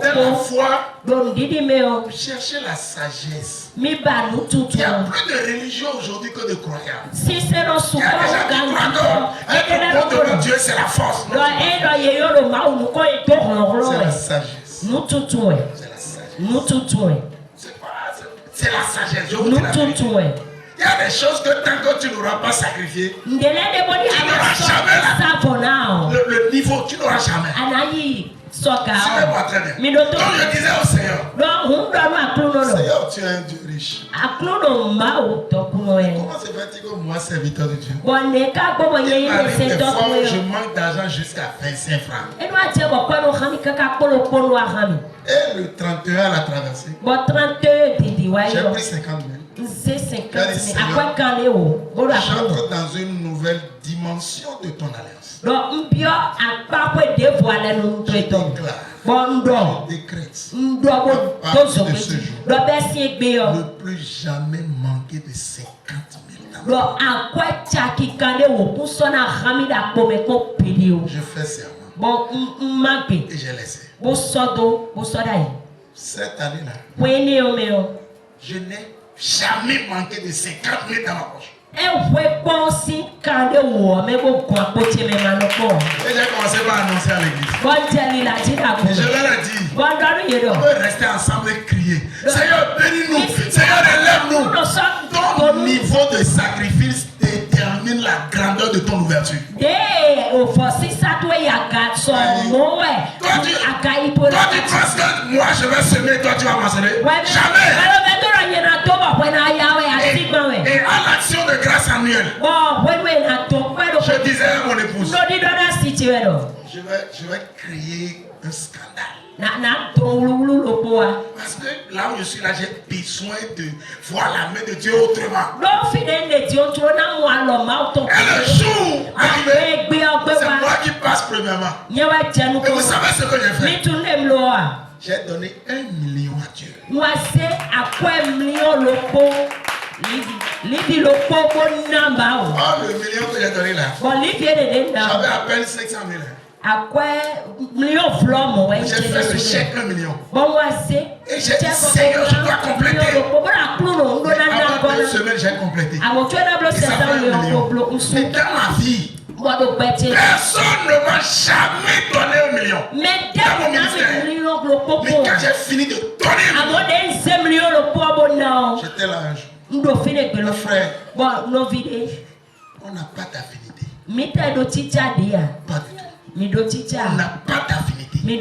S1: la foi, cherchez la sagesse. Il y a plus de religion aujourd'hui que de croyants. Il y a des gens qui croient que le Dieu, c'est la force. C'est la sagesse. C'est la sagesse. Je vous dis la vérité. Il y a des choses que tant que tu n'auras pas sacrifié, tu n'auras jamais le niveau, tu n'auras jamais. Suivez-moi très bien. Donc je disais au Seigneur, Seigneur, tu es un Dieu riche. Comment se fait-il que moi, serviteur de Dieu, il m'arrive des fois où je manque d'argent jusqu'à 25 francs. Et le 31 à la traversée, j'ai pris 50 000. J'entre dans une nouvelle dimension de ton alliance. Je décrète à partir de ce jour, ne plus jamais manquer de 50 000 ans. Je fais serment et j'ai laissé. Cette année-là, je n'ai jamais manqué de 50 000 dans ma poche. Et j'ai commencé par annoncer à l'église. Et je leur ai dit, on peut rester ensemble et crier. Seigneur, bénis-nous. Seigneur, élève-nous. Ton niveau de sacrifice détermine la grandeur de ton ouverture. Toi, tu penses que moi je vais semer, toi tu vas m'enseigner? Jamais. Et à l'action de grâce annuelle, je disais à mon épouse, je vais créer un scandale. Parce que là où je suis là, j'ai besoin de voir la main de Dieu autrement. Et le jour arrivé, c'est moi qui passe premièrement. Et vous savez ce que j'ai fait? J'ai donné 1 million à Dieu. Oh, le million que j'ai donné là, j'avais à peine 500 000. J'ai fait le chèque 1 million. Et j'ai dit, Seigneur, je dois compléter. Mais avant 2 semaines, j'ai complété. Et ça fait 1 million. Mais dans ma vie, personne ne m'a jamais donné 1 million. Dans mon ministère. Mais quand j'ai fini de donner 1 million, j'étais là un jour. Mon frère, on n'a pas d'affinité. Pas du tout. On n'a pas d'affinité. Mais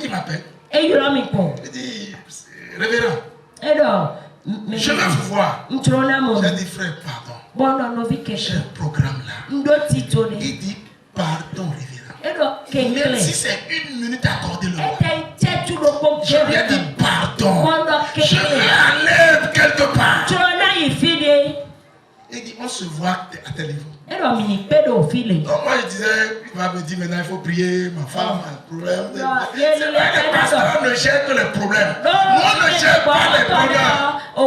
S1: il m'appelle. Il dit, révérend, je vais vous voir. J'ai dit, frère, pardon. J'ai un programme là. Il dit, pardon, révérend. Même si c'est 1 minute, accordez-le-moi. Je lui ai dit, pardon. Je vais aller quelque part. Il dit, on se voit à tel niveau. Donc moi je disais, il va me dire maintenant il faut prier, ma femme a un problème. C'est vrai, les pasteurs ne gèrent que les problèmes. Nous on ne gère pas les problèmes. Et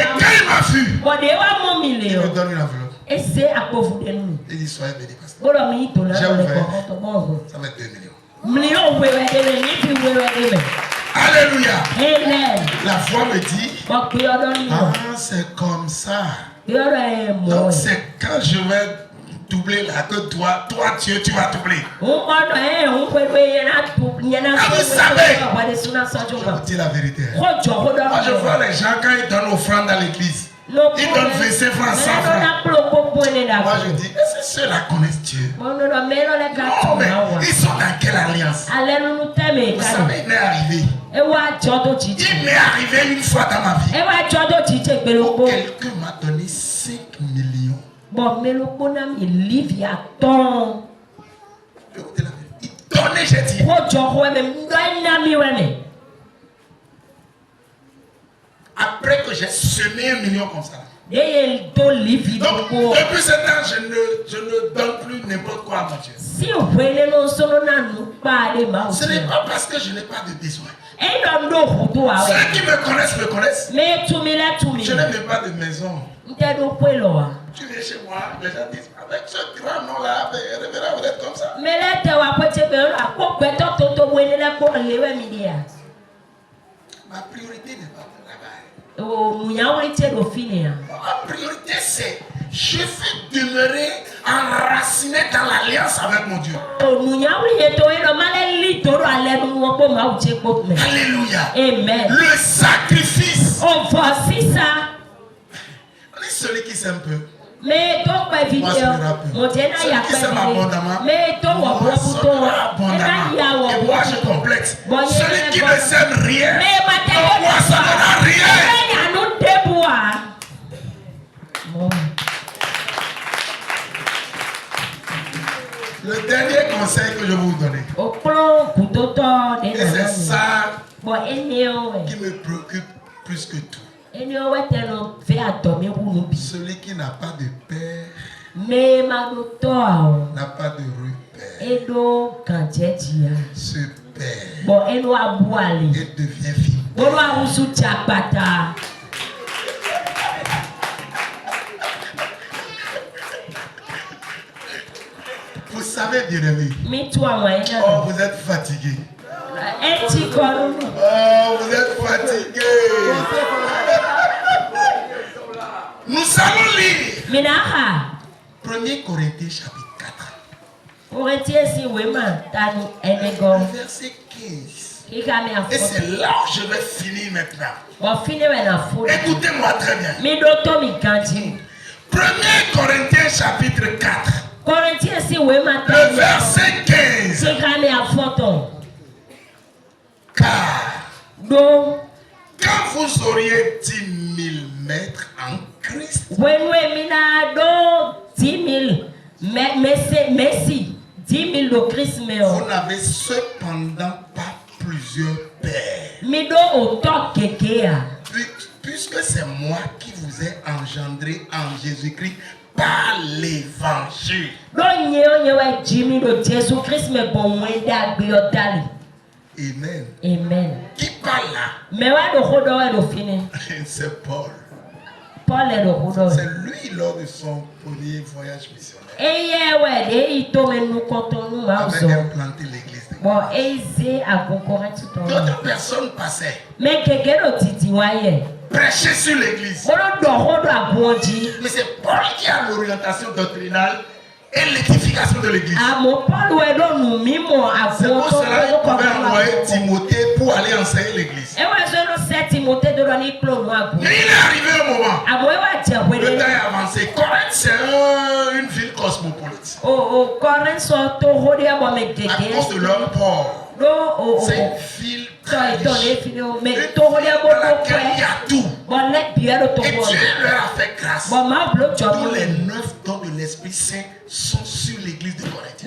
S1: quand il m'a vu, il me donne une enveloppe. Il dit, soyez béni, pasteur. J'ai ouvert, ça va être 2 millions. Alléluia. La foi me dit, ah, c'est comme ça. Donc c'est quand je vais doubler là, que toi Dieu, tu vas doubler.
S3: Vous
S1: savez, je vous dis la vérité. Moi, je vois les gens quand ils donnent offrande dans l'église. Ils donnent 25 francs, 100 francs. Moi, je dis, est-ce que ceux-là connaissent Dieu? Non, mais ils sont dans quelle alliance? Vous savez, il m'est arrivé. Il m'est arrivé une fois dans ma vie. Quelqu'un m'a donné 5 millions. Il donnait, j'ai dit. Après que j'ai semé 1 million comme ça. Donc, depuis ce temps, je ne donne plus n'importe quoi à mon Dieu. Ce n'est pas parce que je n'ai pas de besoin. Ceux qui me connaissent me connaissent. Je n'ai même pas de maison. Tu viens chez moi, les gens disent, avec ce grand nom-là, vous êtes comme ça. Ma priorité n'est pas là-bas. Ma priorité, c'est je veux demeurer enraciné dans l'alliance avec mon Dieu. Alléluia.
S3: Amen.
S1: Le sacrifice.
S3: Voici ça.
S1: On est celui qui s'aime peu.
S3: Mais donc pas vidéo.
S1: Celui qui s'aime abondamment. Et moi je complexe. Celui qui ne s'aime rien. Moi ça ne donnera rien. Le dernier conseil que je vais vous donner. Et c'est ça qui me préoccupe plus que tout. Celui qui n'a pas de père n'a pas de repère. Se perd et devient fille. Vous savez, bien-aimé, oh, vous êtes fatigué. Oh, vous êtes fatigué. Nous allons lire 1 Corinthiens chapitre 4. Verset 15. Et c'est là où je vais finir maintenant. Écoutez-moi très bien. 1 Corinthiens chapitre 4. Le verset 15. Car quand vous auriez 10 000 mètres en Christ, vous n'avez cependant pas plusieurs pères. Puisque c'est moi qui vous ai engendré en Jésus-Christ par l'évangile. Amen.
S3: Amen.
S1: Qui parle là? C'est Paul. C'est lui lors de son premier voyage missionnaire. Avait implanté l'église. D'autres personnes passaient. Prêcher sur l'église. Mais c'est Paul qui a l'orientation doctrinale et l'édification de l'église. C'est pour cela qu'il pouvait envoyer Timothée pour aller enseigner l'église. Mais il est arrivé un moment. Le temps est avancé. Corinthe, c'est une ville cosmopolite. À cause de leur port. C'est une ville très riche. Une ville dans laquelle il y a tout. Et Dieu leur a fait grâce. Tous les 9 dons de l'Esprit Saint sont sur l'église de Corinthe.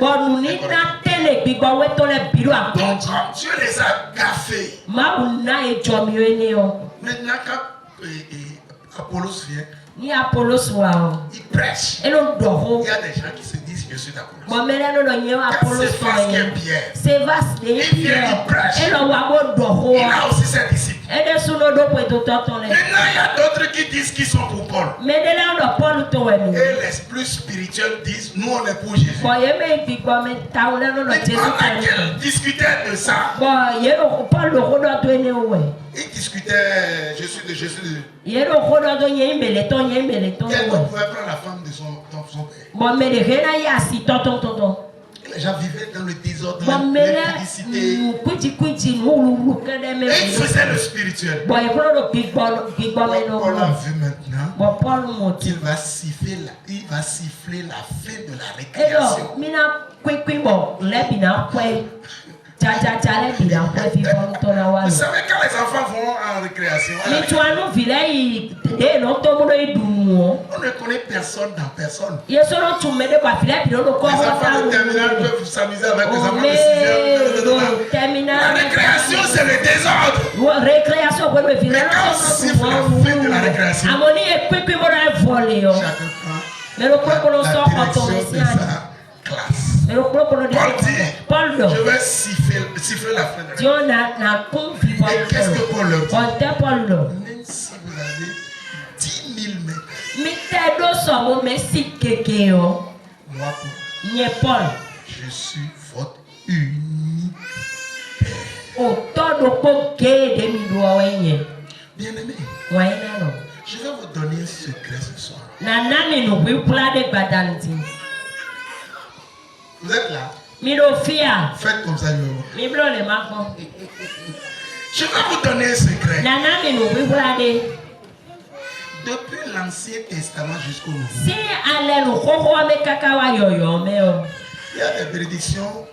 S1: Donc, quand Dieu les a gaffés, maintenant quand Apollos vient, il prêche. Il y a des gens qui se disent je suis d'Apollos. C'est parce qu'il est Pierre. Il vient, il prêche. Il a aussi ses disciples. Maintenant, il y a d'autres qui disent qu'ils sont pour Paul. Et les plus spirituels disent nous on est pour Jésus. Mais pendant qu'ils discutaient de ça, ils discutaient je suis de Jésus. Quelqu'un pouvait prendre la femme de son père.
S3: Bon, mais les gens y assis, tonton.
S1: Les gens vivaient dans le désordre, l'impudicité. Et ils faisaient le spirituel. Paul a vu maintenant qu'il va siffler la fin de la récréation. Vous savez, quand les enfants vont en récréation, on ne connaît personne dans personne. Les enfants de terminale peuvent s'amuser avec les enfants de 6e. La récréation, c'est le désordre. Mais quand on siffle la fin de la récréation, chacun prend la direction de sa classe. Paul dit, je vais siffler la fin de la récréation. Et qu'est-ce que Paul leur dit? Même si vous avez 10 000 mètres, moi, Paul, je suis votre unique père. Bien-aimé, je vais vous donner un secret ce soir. Vous êtes là? Faites comme ça, je vais vous donner un secret. Depuis l'Ancien Testament jusqu'au Nouveau, il y a des bénédictions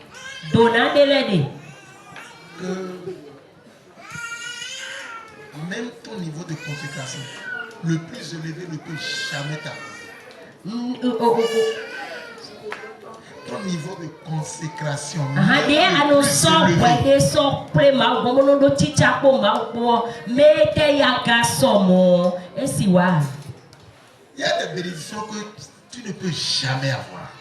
S1: que même ton niveau de consécration, le plus élevé, ne peut jamais t'avoir. Ton niveau de consécration, il y a des bénédictions que tu ne peux jamais avoir.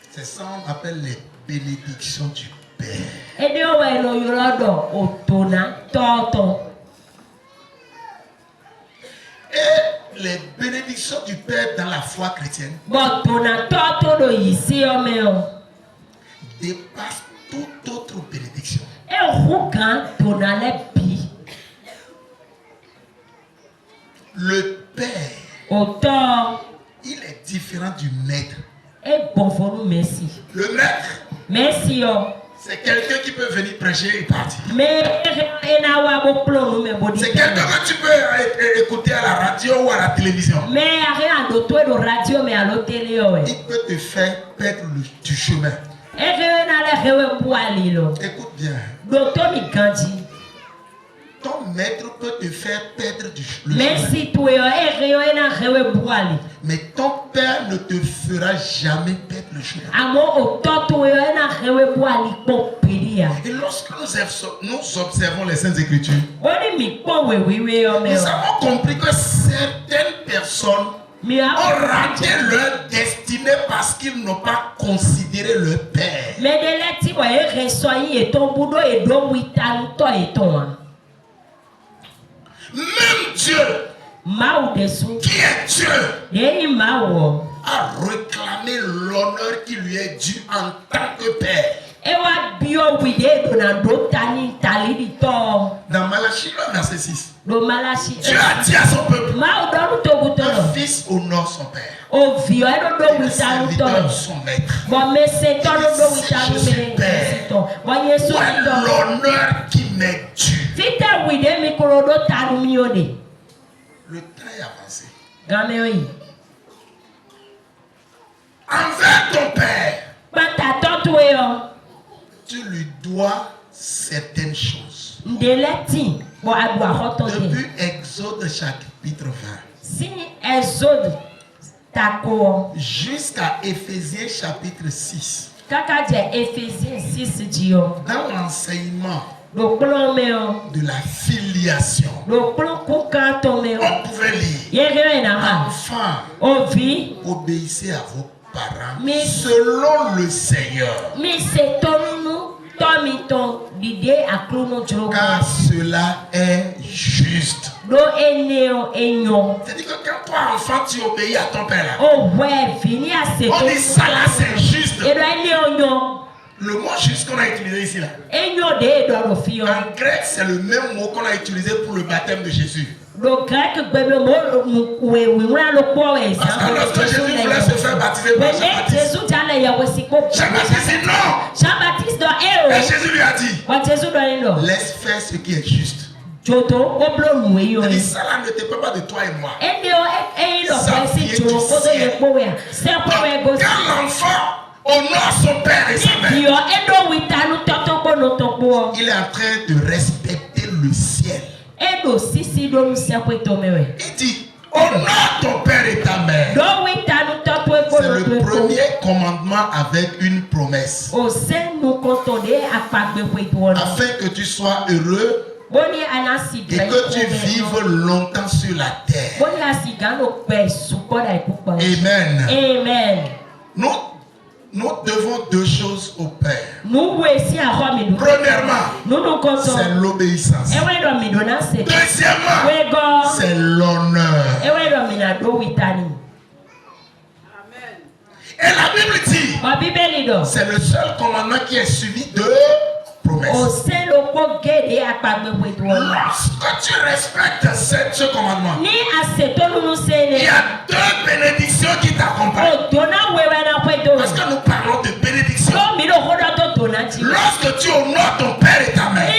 S1: C'est ça qu'on appelle les bénédictions du Père. Et les bénédictions du Père dans la foi chrétienne dépassent toute autre bénédiction. Le Père, il est différent du Maître. Le Maître, c'est quelqu'un qui peut venir prêcher et partir. C'est quelqu'un que tu peux écouter à la radio ou à la télévision. Il peut te faire perdre du chemin. Écoute bien. Ton maître peut te faire perdre le chemin. Mais ton père ne te fera jamais perdre le chemin. Et lorsque nous observons les Saintes Écritures, nous avons compris que certaines personnes ont raté leur destinée parce qu'ils n'ont pas considéré le Père. Même Dieu, qui est Dieu, a réclamé l'honneur qui lui est dû en tant que Père. Dans Malachie 1, verset 6, Dieu a dit à son peuple, un fils honore son père, et le serviteur son maître. Il dit, si je suis père, où est l'honneur qui m'est dû? Le temps est avancé. Envers ton père, tu lui dois certaines choses. Depuis Exode chapitre 20 jusqu'à Éphésiens chapitre 6, dans l'enseignement de la filiation, on pouvait lire: enfants, obéissez à vos parents selon le Seigneur, car cela est juste. C'est-à-dire que quand toi enfant tu obéis à ton père, on dit ça là c'est juste. Le mot juste qu'on a utilisé ici là, en grec c'est le même mot qu'on a utilisé pour le baptême de Jésus.
S3: Le grec,
S1: Parce que lorsque Jésus voulait se faire baptiser par Jean-Baptiste, Jean-Baptiste dit non. Et Jésus lui a dit, laisse faire ce qui est juste. Il dit, ça là ne dépend pas de toi et moi. Quand l'enfant honore son père et sa mère, il est en train de respecter le ciel. Il dit, honore ton père et ta mère. C'est le premier commandement avec une promesse. Afin que tu sois heureux et que tu vives longtemps sur la terre. Amen.
S3: Amen.
S1: Nous devons deux choses au Père. Premièrement, c'est l'obéissance. Deuxièmement, c'est l'honneur. Et la Bible dit, c'est le seul commandement qui est suivi de promesses. Lorsque tu respectes ce commandement, il y a deux bénédictions qui t'accompagnent. Parce que nous parlons de bénédiction. Lorsque tu honores ton père et ta mère,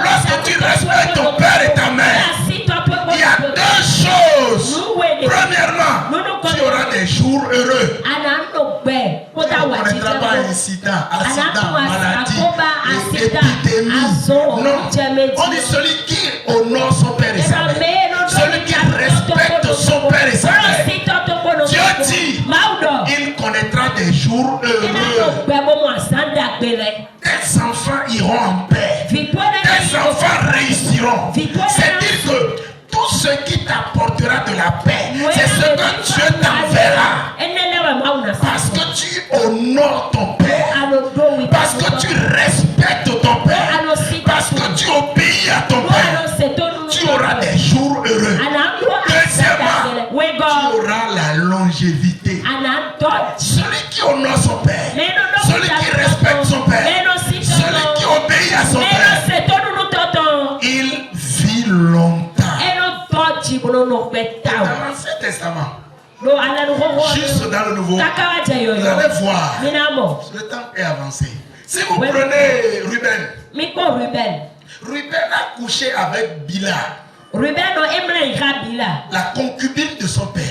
S1: lorsque tu respectes ton père et ta mère, il y a deux choses. Premièrement, tu auras des jours heureux. Tu ne connaîtras pas incident, maladie, épidémie. Non. On dit celui qui honore son père et sa mère, celui qui respecte son père et sa mère. Dieu dit, il connaîtra des jours heureux. Tes enfants iront en paix. Tes enfants réussiront. C'est-à-dire que tout ce qui t'apportera de la paix, c'est ce que Dieu t'enverra. Parce que tu honores ton père. Parce que tu respectes ton père. Parce que tu obéis à ton père. Tu auras des jours heureux. Deuxièmement, tu auras la longévité. Celui qui honore son père, celui qui respecte son père, celui qui obéit à son père, il vit longtemps. Dans l'Ancien Testament, juste dans le Nouveau, vous allez voir, le temps est avancé. Si vous prenez Ruben, Ruben a couché avec Bila, la concubine de son père.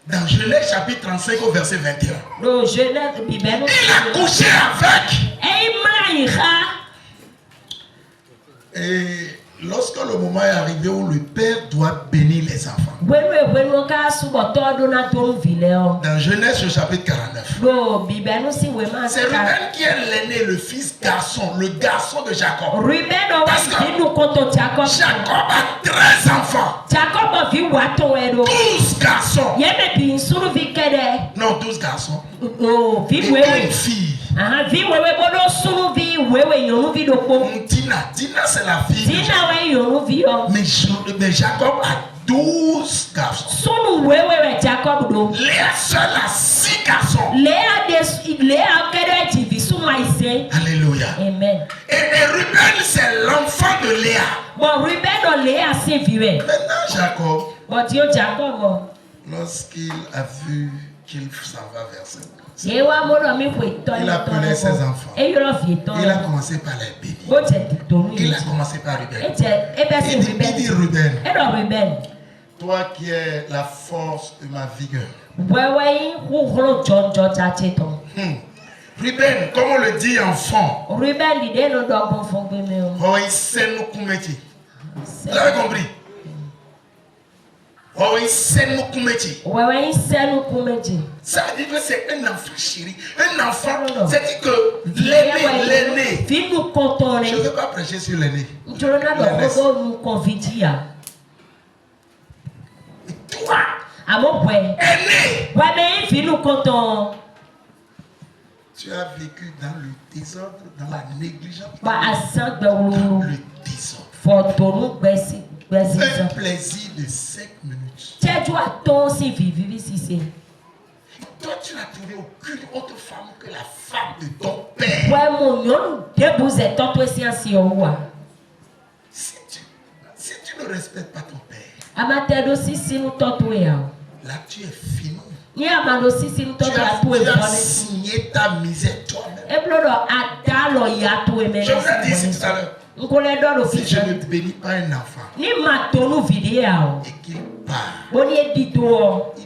S1: Dans Genèse chapitre 35 au verset 21. Il a couché avec. Et lorsque le moment est arrivé où le père doit bénir les enfants. Dans Genèse chapitre 49. C'est Ruben qui est l'aîné, le fils garçon, le garçon de Jacob. Parce que Jacob a 13 enfants. 12 garçons. Non, 12 garçons. Et une fille. Dina c'est la fille. Mais Jacob a 12 garçons. Léa seule a 6 garçons. Alléluia.
S3: Amen.
S1: Et Ruben c'est l'enfant de Léa. Maintenant Jacob, lorsqu'il a vu qu'il s'en va vers ses il appelait ses enfants. Il a commencé par les bénis. Il a commencé par Ruben. Il dit Ruben, toi qui es la force de ma vigueur. Ruben, comme on le dit enfant. Vous avez compris? Ça veut dire que c'est un enfant chéri. Un enfant, c'est-à-dire que l'aîné. Je ne veux pas prêcher sur l'aîné. Et toi, aîné, tu as vécu dans le désordre, dans la négligence, dans le désordre. Un plaisir de 5 minutes. Toi, tu n'as trouvé aucune autre femme que la femme de ton père. ne respectes pas ton père, là tu es fini. Tu as signé ta misère toi-même. Je vous ai dit ici tout à l'heure. Si je ne bénis pas un enfant et qu'il part, il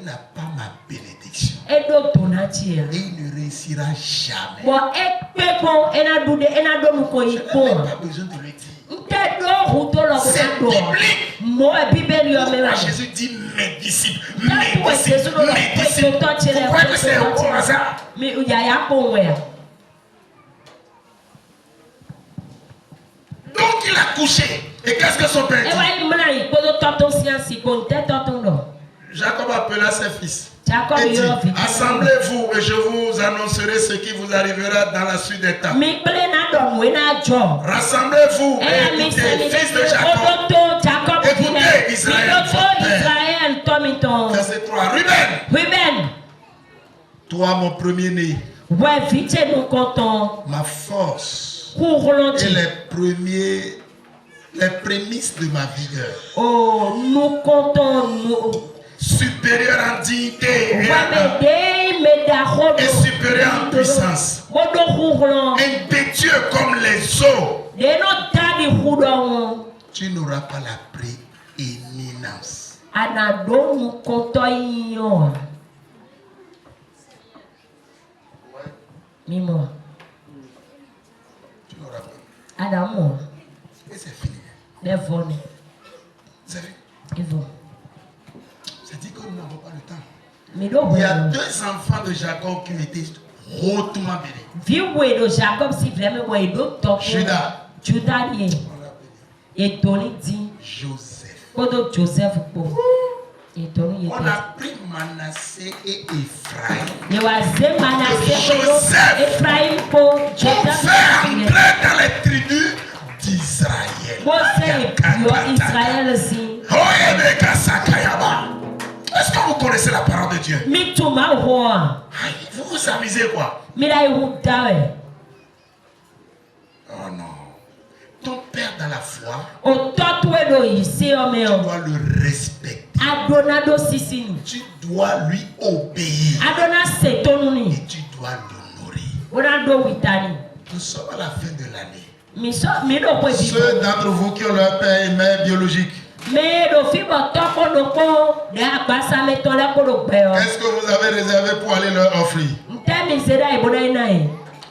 S1: n'a pas ma bénédiction et il ne réussira jamais. Je n'ai même pas besoin de le dire. C'est biblique. Pourquoi Jésus dit mes disciples, mes disciples. Pourquoi que c'est un bon hasard? Donc il a couché. Et qu'est-ce que son père dit? Jacob appela ses fils. Et dit, assemblez-vous et je vous annoncerai ce qui vous arrivera dans la suite des temps. Rassemblez-vous et écoutez, fils de Jacob. Écoutez, Israël, votre père. Verset 3. Ruben. Toi, mon premier-né. Ma force. Et les prémices de ma vigueur. Oh, nous comptons. Supérieur en dignité et supérieur en puissance. Impétueux comme les eaux. Tu n'auras pas la prééminence.
S3: Mimo.
S1: Tu n'auras pas.
S3: Adamo.
S1: Et c'est fini. C'est fini. C'est dit que nous n'avons pas le temps. Il y a 2 enfants de Jacob qui étaient hautement bénis. Judas.
S3: Joseph.
S1: On a pris Manassé et Ephraïm.
S3: Joseph
S1: pour faire entrer dans les tribus d'Israël. Est-ce que vous connaissez la parole de Dieu? Vous vous amusez quoi? Oh non. Ton père dans la foi, tu dois le respecter. Tu dois lui obéir. Et tu dois l'honorer. Nous sommes à la fin de l'année. Ceux d'entre vous qui ont leur père et mère biologique, qu'est-ce que vous avez réservé pour aller leur offrir?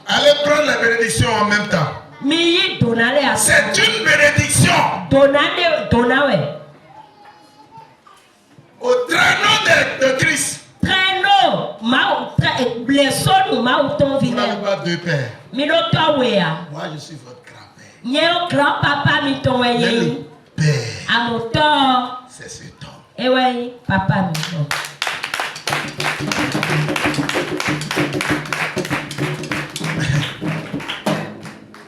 S1: Allez prendre la bénédiction en même temps. C'est une bénédiction. Au traîneau de Christ. Vous n'avez pas 2 pères. Moi, je suis votre grand-père. Mais le père, c'est cet homme.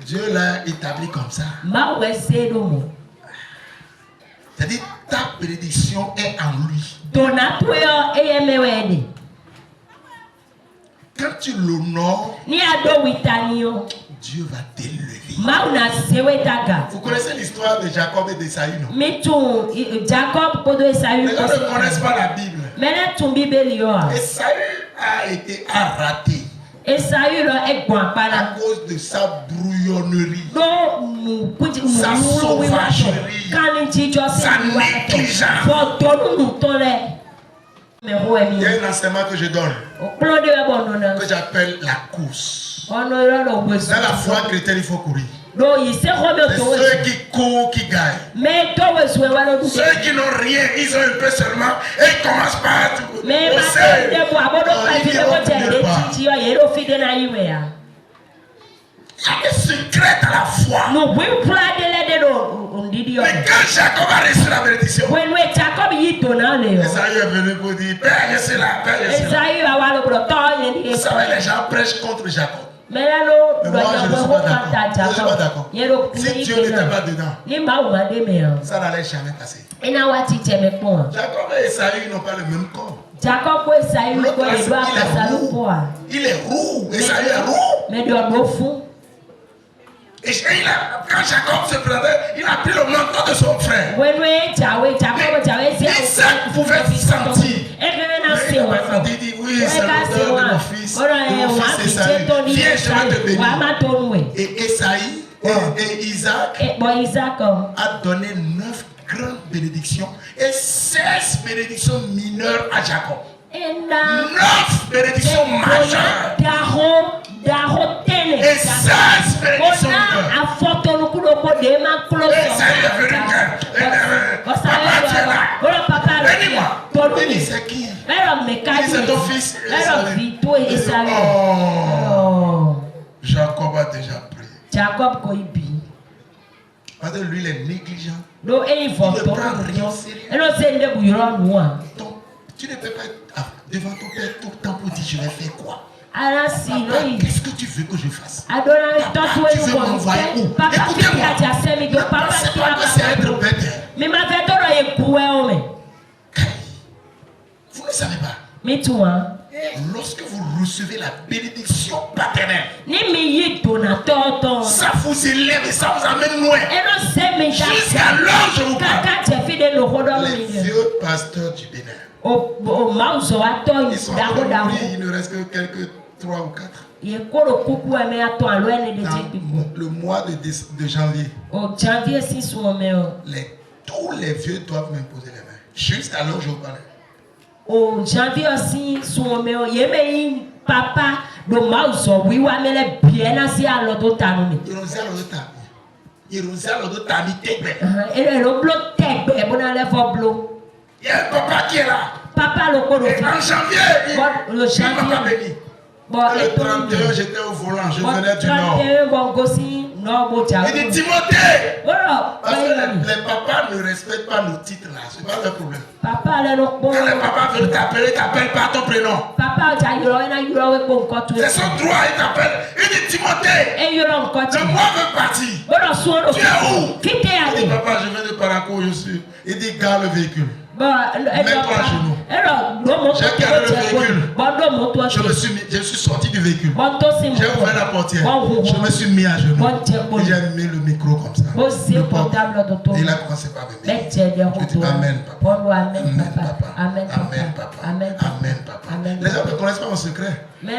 S1: Dieu l'a établi comme ça. C'est-à-dire, ta bénédiction est en lui. Quand tu l'honores, Dieu va t'élever. Vous connaissez l'histoire de Jacob et d'Esaü, non? Les gens ne connaissent pas la Bible. Esaü a raté. À cause de sa brouillonnerie, sa sauvagerie, sa négligence. Il y a un enseignement que je donne, que j'appelle la course. Dans la foi chrétienne, il faut courir. C'est ceux qui courent qui gagnent. Ceux qui n'ont rien, ils ont un peu seulement et ils commencent par il y a des secrets à la foi. Mais quand Jacob a reçu la bénédiction, Esaü est venu pour dire, Père, je suis là, Père, je suis là. Vous savez, les gens prêchent contre Jacob. Mais moi, je ne suis pas d'accord. Si Dieu n'était pas dedans, ça n'allait jamais passer. Jacob et Esaü n'ont pas le même corps. Il est roux. Esaü est roux. Et Et quand Jacob se présentait, il a pris le manteau de son frère. Isaac pouvait sentir. Mais il a dit oui, c'est l'odeur de mon fils. Mon fils Esaü. Viens, je vais te bénir. Et Esaü et Isaac a donné 9 grandes bénédictions et 16 bénédictions mineures à Jacob. 9 bénédictions majeures et 16 bénédictions mineures. Esaü est venu. Papa, tu es là. Bénis-moi. Bénis, c'est qui? C'est ton fils. Oh, Jacob a déjà pris. Parce que lui, il est négligent. Il ne prend rien au sérieux. Donc, tu ne peux pas être devant ton père tout le temps pour dire je vais faire quoi? Qu'est-ce que tu veux que je fasse? Papa, tu veux m'envoyer où? Écoutez-moi. Ne pensez pas que c'est être bête. Vous ne savez pas. Lorsque vous recevez la bénédiction paternelle, ça vous élève et ça vous amène loin. Jusqu'à l'heure où je vous parle. Les vieux pasteurs du Bénin, ils sont en train de mourir, il ne reste que quelques 3 ou 4. Dans le mois de janvier, tous les vieux doivent m'imposer les mains. Jusqu'à l'heure où je vous parle.
S3: Au janvier aussi, son mère, il papa de Mauso, oui, ouais, mais les bien assis à l'autre table.
S1: Il
S3: est le bloc tech, et bon, allez voir bloc.
S1: Il y a un papa qui est là.
S3: Papa le colo.
S1: En janvier,
S3: le janvier.
S1: Bon, le 31, j'étais au volant, je venais du nord. Il dit Timothée. Parce que les papas ne respectent pas nos titres là, c'est pas le problème. Quand les papas veulent t'appeler, ils t'appellent par ton prénom. C'est son droit, il t'appelle. Il dit Timothée. Le mois veut partir. Tu es où? Il dit papa, je viens de Paraco, je suis. Il dit garde le véhicule. Mets-toi à genoux. J'ai gardé le véhicule. Je suis sorti du véhicule. J'ai ouvert la portière. Je me suis mis à genoux. Et j'ai mis le micro comme ça. Il a commencé par me dire. Je dis Amen, papa. Amen, papa. Amen, papa. Amen, papa. Les gens ne connaissent pas mon secret. Moi,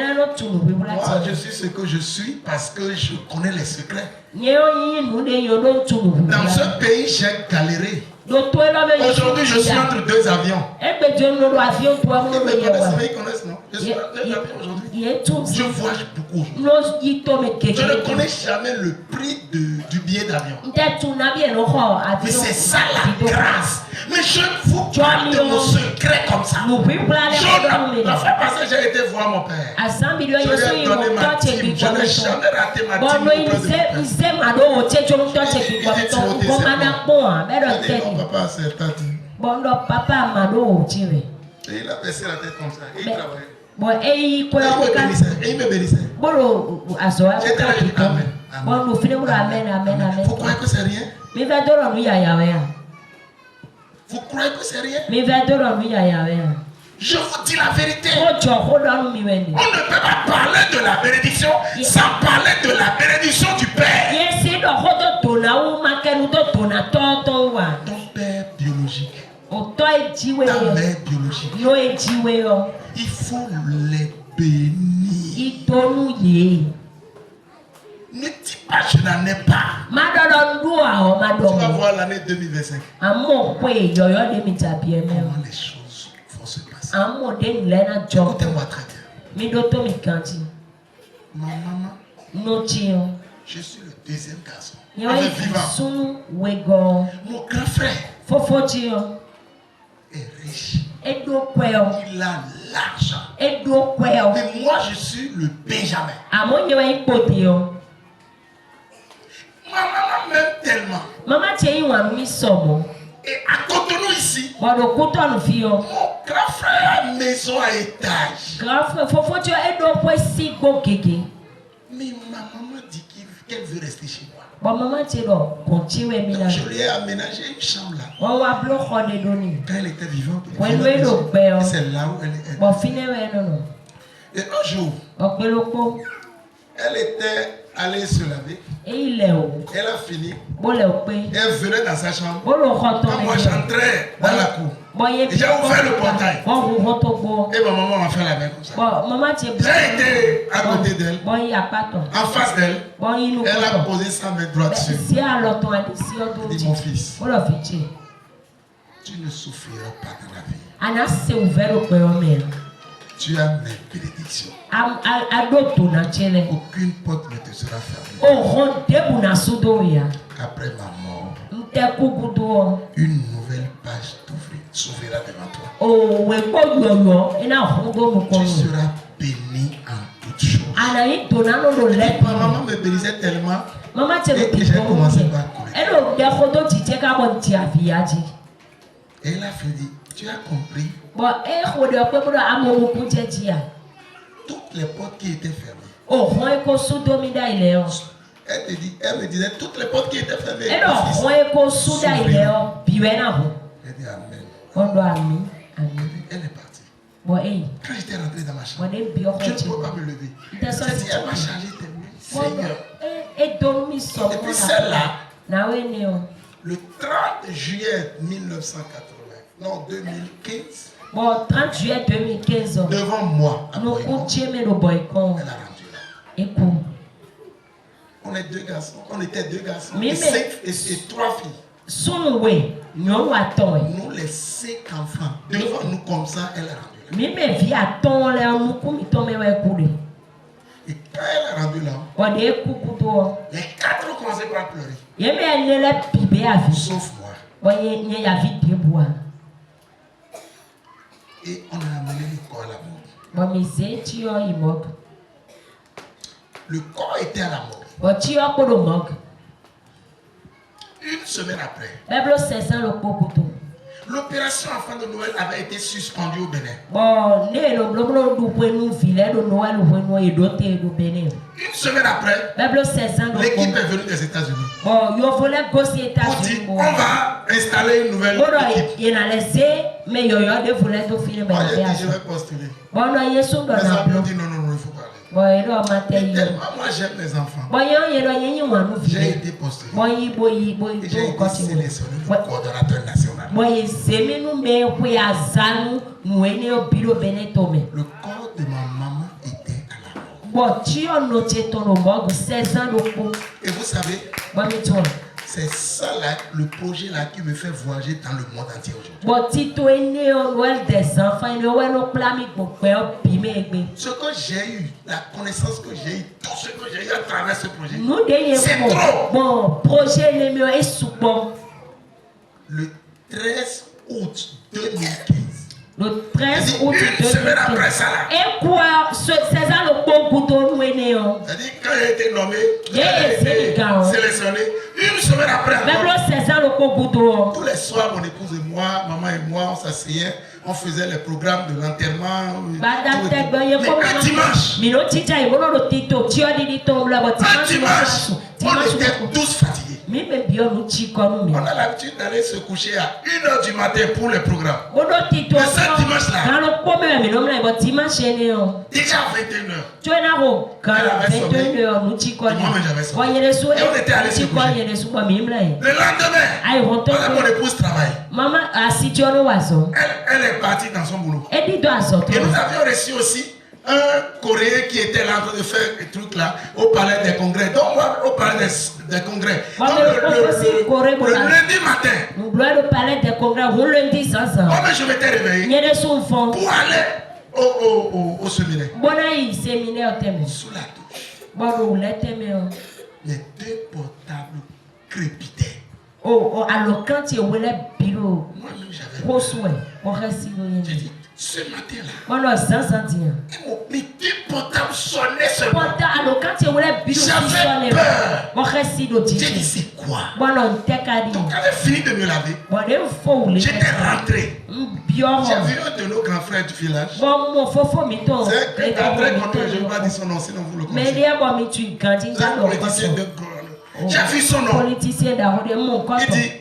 S1: je suis ce que je suis parce que je connais les secrets. Dans ce pays, j'ai galéré. Aujourd'hui, je suis entre 2 avions. Ils connaissent, non? Je suis entre 2 avions aujourd'hui. Je voyage beaucoup aujourd'hui. Je ne connais jamais le prix du billet d'avion. Mais c'est ça la grâce. Mais je vous parle de mon secret comme ça. La fois passée, j'ai été voir mon père. Je lui ai donné ma team. Je n'ai jamais raté ma team auprès de mon père. Papa, c'est ta team. Et il a baissé la tête comme ça. Et il travaillait. Et il me bénissait. J'étais là, je dis Amen. Vous croyez que c'est rien? Vous croyez que c'est rien? Je vous dis la vérité. On ne peut pas parler de la bénédiction sans parler de la bénédiction du Père. Ton père biologique. Ta mère biologique. Il faut les bénir. Ne dis pas je n'en ai pas. Tu vas voir l'année 2025. Comment les choses vont se passer. Écoutez-moi très bien. Ma maman, je suis le deuxième garçon. Vivant. Mon grand frère est riche. Il a l'argent. Mais moi, je suis le Benjamin. Ma maman m'aime tellement. Et à Cotonou ici, mon grand frère a une maison à étage. Mais ma maman dit qu'elle veut rester chez moi. Donc je lui ai aménagé une chambre là. Quand elle était vivante, c'est là où elle est. Et un jour, Elle était allée se laver. Elle a fini. Elle venait dans sa chambre. Quand moi j'entrais dans la cour, et j'ai ouvert le portail. Et ma maman m'a fait la main comme ça. J'ai été à côté d'elle, en face d'elle. Elle a posé sa main droite sur moi. Elle dit, mon fils, tu ne souffriras pas dans la vie. Tu as mes bénédictions. Aucune porte ne te sera fermée. Après ma mort, une nouvelle page s'ouvrira devant toi. Tu seras béni en toutes choses. Ma maman me bénissait tellement et j'ai commencé par courir. Et elle a fait dire, tu as compris? Toutes les portes qui étaient fermées. Elle me disait toutes les portes qui étaient fermées. Elle dit Amen. Elle est partie. Quand j'étais rentré dans ma chambre, je ne pouvais pas me lever. Elle m'a chargé tes mains, Seigneur. Et puis celle-là, le 30 juillet 1980, non 2015.
S3: 30 juillet 2015.
S1: Devant moi, elle a rendu là. On est 2 garçons. On était 2 garçons. Et 3 filles. Nous les 5 enfants. Devant nous comme ça, elle a rendu là. Et quand elle a rendu là, les 4 ont commencé par pleurer. Sauf moi. Et on a amené le corps à la morgue. Le corps était à la morgue. Une semaine après, l'opération enfant de Noël avait été suspendue au Bénin. Une semaine après, l'équipe est venue des États-Unis. On dit, on va installer une nouvelle équipe. Moi, j'ai dit, je vais postuler. Mais ça me dit, non, il faut parler. Moi, j'aime les enfants. J'ai été postulé. Et j'ai été sélectionné le coordonnateur national. Le corps de ma maman était à la morgue. Et vous savez, c'est ça là, le projet là qui me fait voyager dans le monde entier aujourd'hui. Ce que j'ai eu, la connaissance que j'ai eu, tout ce que j'ai eu à travers ce projet, c'est trop. Le 13 août 2015.
S3: Le 13 août 2015.
S1: Une semaine après ça là.
S3: Et quoi, c'est ça le bon bouton nous est né.
S1: C'est-à-dire quand il a été nommé, il a été sélectionné, une semaine après. Tous les soirs, mon épouse et moi, maman et moi, on s'asseyait, on faisait les programmes de l'enterrement. Mais un dimanche, on était tous fatigués. On a l'habitude d'aller se coucher à 1h du matin pour les programmes. Mais ce dimanche-là, déjà à 21h, elle avait sommeil, et moi-même j'avais sommeil. Et on était allés se coucher. Le lendemain, pendant mon épouse travaille, elle est partie dans son boulot. Et nous avions reçu aussi un Coréen qui était là en train de faire des trucs là au palais des congrès. Donc moi au palais des congrès. Donc, le lundi matin. Moi je m'étais réveillé pour aller au séminaire. Sous la douche. Les 2 portables crépitaient. Moi-même j'avais. J'ai dit, ce matin-là, mes 2 portables sonnaient seulement. J'avais peur. J'ai dit, c'est quoi? Donc quand j'ai fini de me laver, j'étais rentré. J'ai vu un de nos grands frères du village. C'est un très connu, je ne vais pas dire son nom, sinon vous le connaissez. C'est un politicien de grand. J'ai vu son nom. Il dit,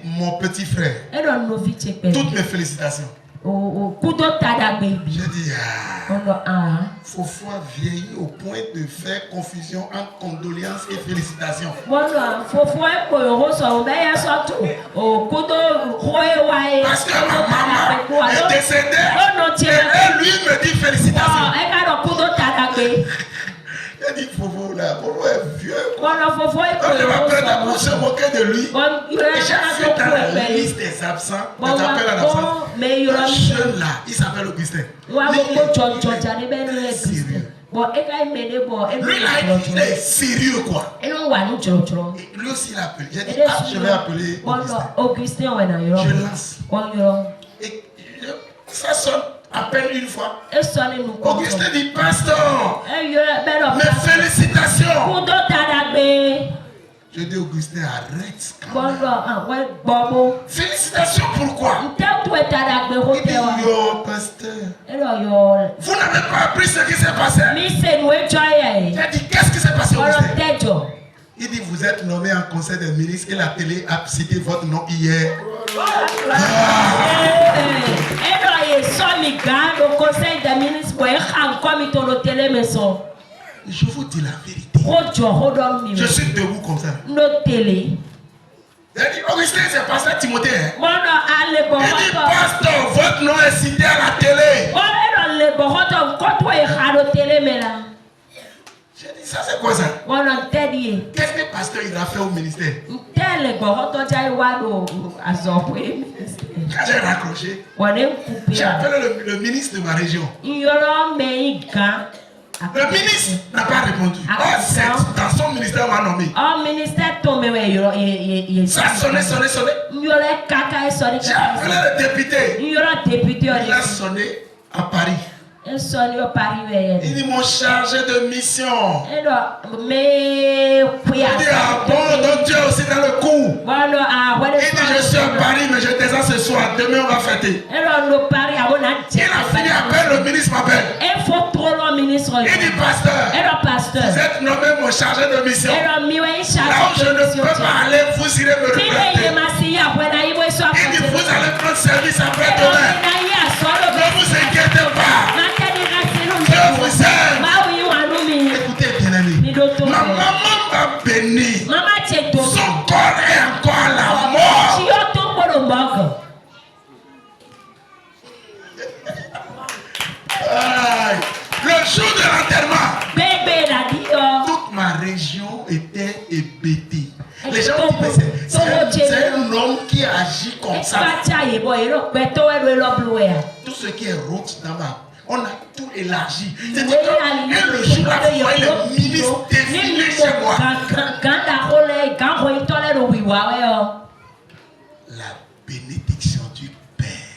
S1: mon petit frère, toutes mes félicitations. J'ai dit, Fofo a vieilli au point de faire confusion entre condoléances et félicitations. Parce que ma maman est décédée et lui me dit félicitations. J'ai dit, Fofo là, Fofo est vieux. Quand je m'appelle pour se moquer de lui, et j'ai fait dans la liste des absents, des appels à l'absence, un jeune là, il s'appelle Augustin. Lui là, il est sérieux quoi. Et lui aussi il a appelé. J'ai dit, je vais appeler Augustin. Je lance. Et ça sonne à peine une fois. Augustin dit, pasteur, mes félicitations. Je dis, Augustin, arrête. Félicitations, pourquoi? Il dit, yo, pasteur, vous n'avez pas appris ce qui s'est passé? J'ai dit, qu'est-ce qui s'est passé, Augustin? Il dit, vous êtes nommé en conseil des ministres et la télé a cité votre nom hier. Je vous dis la vérité. Je suis debout comme ça. Il dit, Augustin, c'est pasteur Timothée. Il dit, pasteur, votre nom est cité à la télé. J'ai dit, ça c'est quoi ça? Qu'est-ce que le pasteur il a fait au ministère? Quand j'ai raccroché, j'ai appelé le ministre de ma région. Le ministre n'a pas répondu. Dans son ministère, on m'a nommé. Ça sonnait. J'ai appelé le député. Il a sonné à Paris. Il dit, mon chargé de mission. Il dit, ah bon, donc tu es aussi dans le coup. Il dit, je suis à Paris, mais je descends ce soir. Demain, on va fêter. Il a fini, après le ministre m'appelle. Il dit, pasteur, vous êtes nommé mon chargé de mission. Là où je ne peux pas aller, vous irez me représenter. Il dit, vous allez prendre service après demain. Ne vous inquiétez pas. Je vous aime. Écoutez, bien-aimé. Ma maman m'a béni. Son corps est encore à la mort. Le jour de l'enterrement, toute ma région était hébétée. Les gens disent, c'est un homme qui agit comme ça. Tout ce qui est route dans ma... On a tout élargi. C'est que le jour là, vous voyez le ministre défiler chez moi. La bénédiction du Père.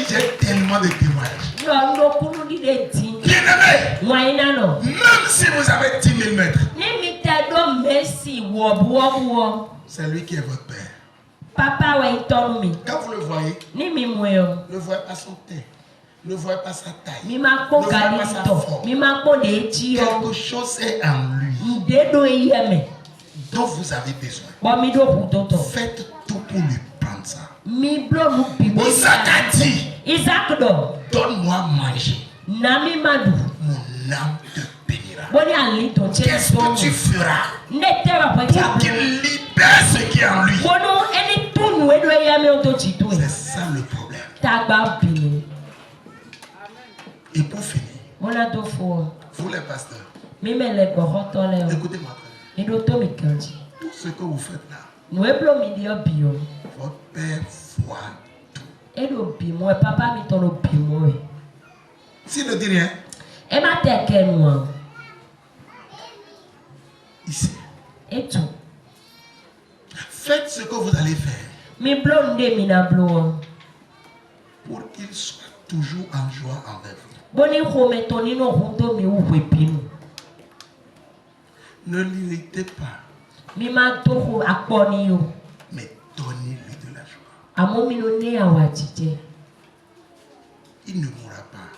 S1: J'ai tellement de témoignages. Bien-aimé, même si vous avez 10 000 mètres, c'est lui qui est votre père. Quand vous le voyez, ne voyez pas son teint, ne voyez pas sa taille, ne voyez pas sa forme. Quelque chose est en lui dont vous avez besoin. Faites tout pour lui prendre ça. Isaac a dit, donne-moi à manger. Mon âme te bénira. Qu'est-ce que tu feras pour qu'il libère ce qui est en lui? C'est ça le problème. Et pour finir, vous les pasteurs, écoutez-moi très bien. Tout ce que vous faites là, votre père voit tout. S'il ne dit rien, ici, faites ce que vous allez faire pour qu'il soit toujours en joie envers vous. Ne l'irritez pas, mais donnez-lui de la joie. Il ne mourra pas.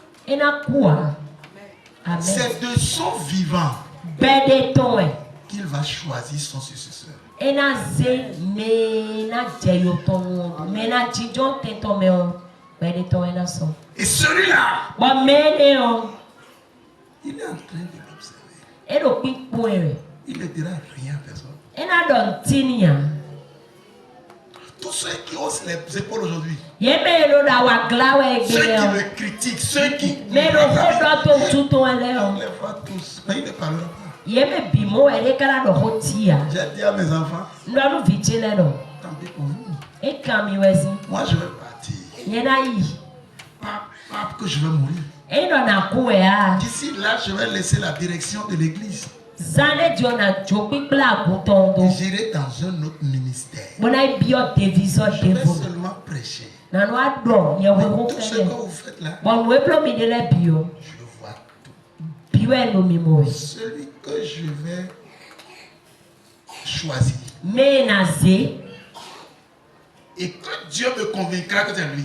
S1: C'est de son vivant qu'il va choisir son successeur.
S3: Et
S1: celui-là, il est en train de l'observer. Il ne dira rien à personne. Tous ceux qui haussent les épaules aujourd'hui, ceux qui me critiquent, ceux qui me les voient tous, mais il ne parlera pas. J'ai dit à mes enfants, tant pis pour vous. Moi je vais partir. Pas que je vais mourir. D'ici là, je vais laisser la direction de l'église. J'irai dans un autre ministère. Je vais seulement prêcher. Mais tout ce que vous faites là, je vois tout. Celui que je vais choisir, et que Dieu me convaincra que c'est lui,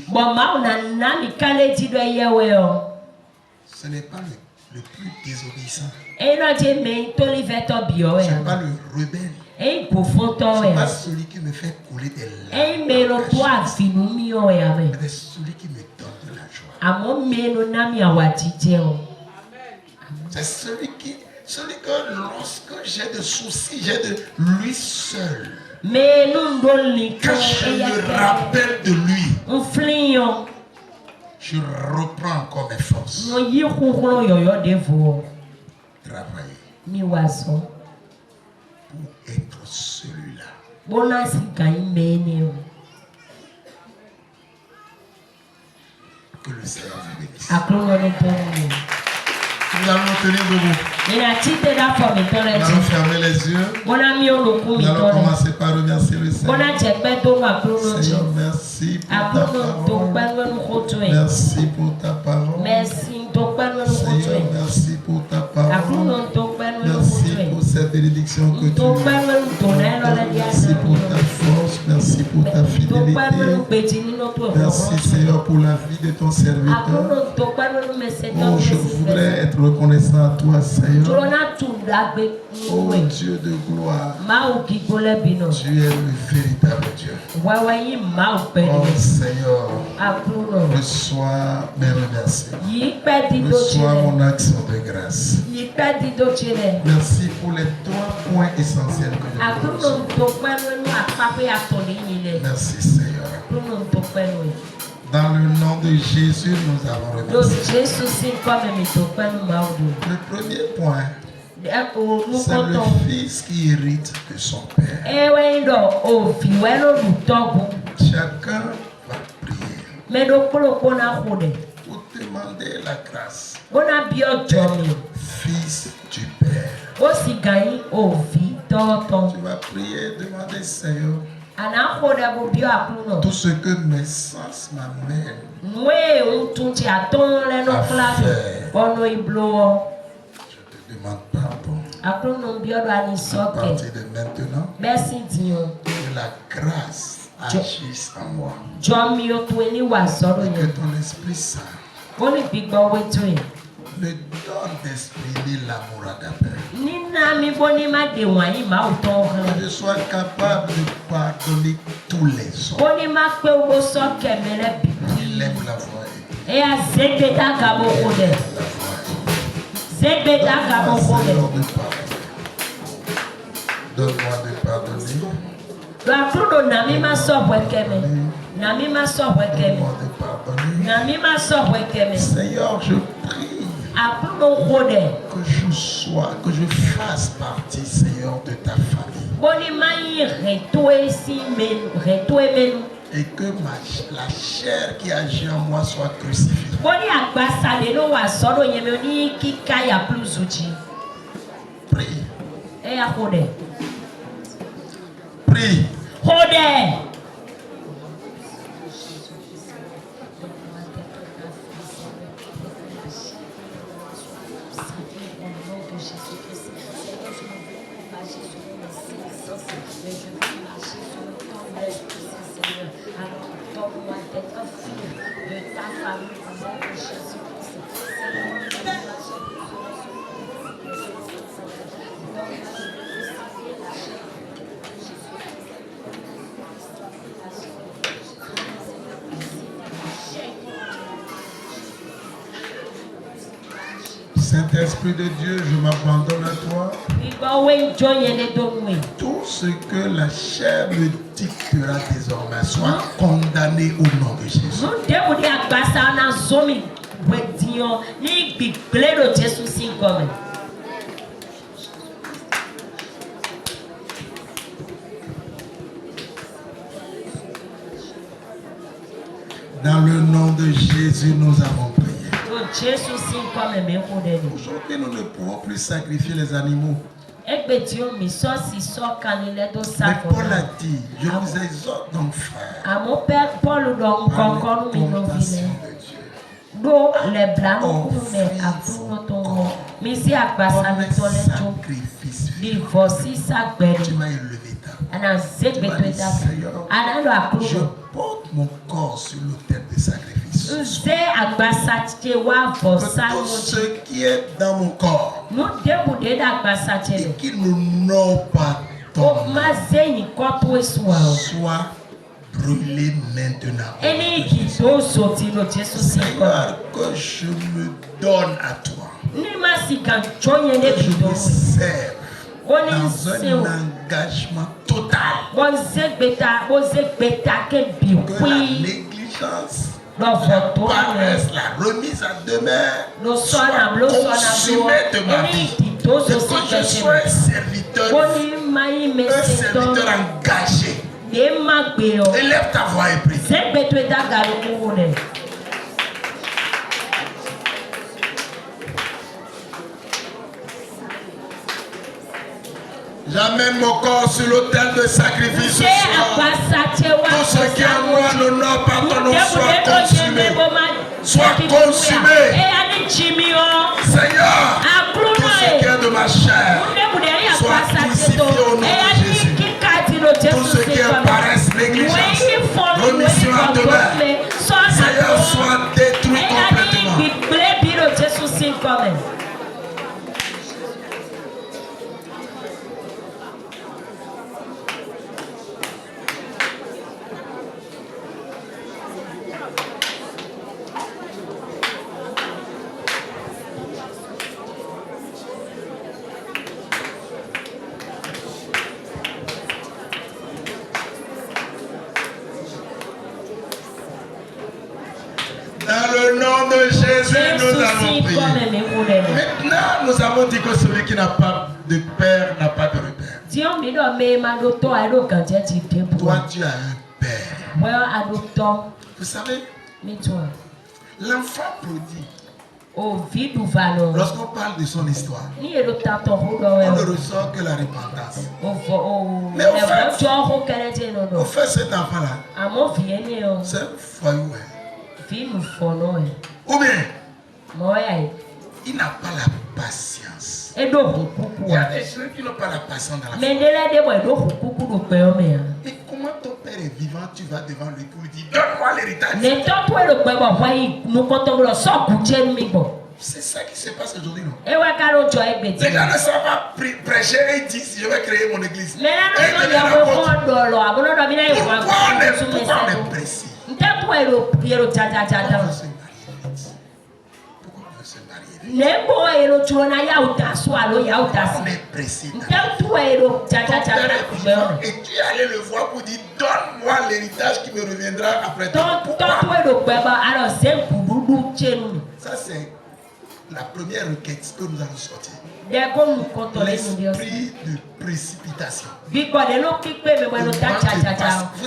S1: ce n'est pas le plus désobéissant. Ce n'est pas le rebelle. Ce n'est pas celui qui me fait couler des larmes, mais c'est celui qui me donne de la joie. C'est celui que lorsque j'ai de soucis, j'ai de lui seul. Quand je me rappelle de lui, je reprends encore mes forces. Travailler pour être celui-là. Que le Seigneur vous bénisse. Nous allons tenir debout. Nous allons fermer les yeux. Nous allons commencer par remercier le Seigneur. Seigneur, merci pour ta parole. Merci pour ta parole. Seigneur, merci pour ta parole. Merci pour cette bénédiction que tu nous donnes. Merci pour ta force. Merci pour ta fidélité. Merci Seigneur pour la vie de ton serviteur. Oh, je voudrais être reconnaissant à toi Seigneur. Oh Dieu de gloire. Tu es le véritable Dieu. Oh Seigneur, reçois mes remerciements. Reçois mon action de grâce. Merci pour les 3 points essentiels que je te merci Seigneur. Dans le nom de Jésus, nous avons remercié. Le premier point, c'est le fils qui hérite de son père. Chacun va prier pour demander la grâce d'être fils du Père. Tu vas prier, demander Seigneur, tout ce que mes sens m'amènent à faire, je te demande pardon. À partir de maintenant, que la grâce agisse en moi. Et que ton Esprit Saint me donne d'exprimer l'amour agape. Que je sois capable de pardonner tous les hommes. Il aime la voix. Donne-moi de pardonner. Seigneur, je prie que je fasse partie, Seigneur, de ta famille. Et que la chair qui agit en moi soit crucifiée. Prie. Prie. Saint-Esprit de Dieu, je m'abandonne à toi. Tout ce que la chair me dictera désormais soit condamné au nom de Jésus. Dans le nom de Jésus, nous avons prié. Aujourd'hui, nous ne pouvons plus sacrifier les animaux. Mais Paul a dit, je vous exhorte donc, frère, par l'autorisation de Dieu, sacrifice. Tu m'as élevé ta voix. Je porte mon corps sur l'autel de sacrifice. Tout ce qui est dans mon corps et qui n'honore pas ton nom soit brûlé maintenant. Seigneur, que je me donne à toi. Que je me serve dans un engagement total. Que la négligence, la paresse, la remise à demain soit consumée de ma vie. Que je sois un serviteur engagé. Élève ta voix et prie. J'amène mon corps sur l'autel de sacrifice ce soir. Tout ce qui est en moi n'honore pas ton nom soit consumé. Soit consumé. Seigneur, tout ce qui est de ma chair soit crucifié au nom de Jésus. Tout ce qui est paresse, négligence, remission à demain, Seigneur, soit détruit complètement. Dans le nom de Jésus, nous avons prié. Maintenant, nous avons dit que celui qui n'a pas de père n'a pas de repère. Toi, tu as un père. Vous savez, l'enfant prodigue, lorsqu'on parle de son histoire, on ne ressort que la repentance. Mais au fait cet enfant-là, c'est un foyou. Ou bien, il n'a pas la patience. Il y a des gens qui n'ont pas la patience dans la foi. Mais comment ton père est vivant, tu vas devant lui pour lui dire donne-moi l'héritage. C'est ça qui se passe aujourd'hui, non? Les gens ne savent pas prêcher et ils disent je vais créer mon église. Pourquoi on est pressé? Pourquoi on veut se marier? Pourquoi on est pressé? Ton père est vivant et tu es allé le voir pour dire donne-moi l'héritage qui me reviendra après toi. Ça c'est la première requête que nous allons sortir. L'esprit de précipitation. Vous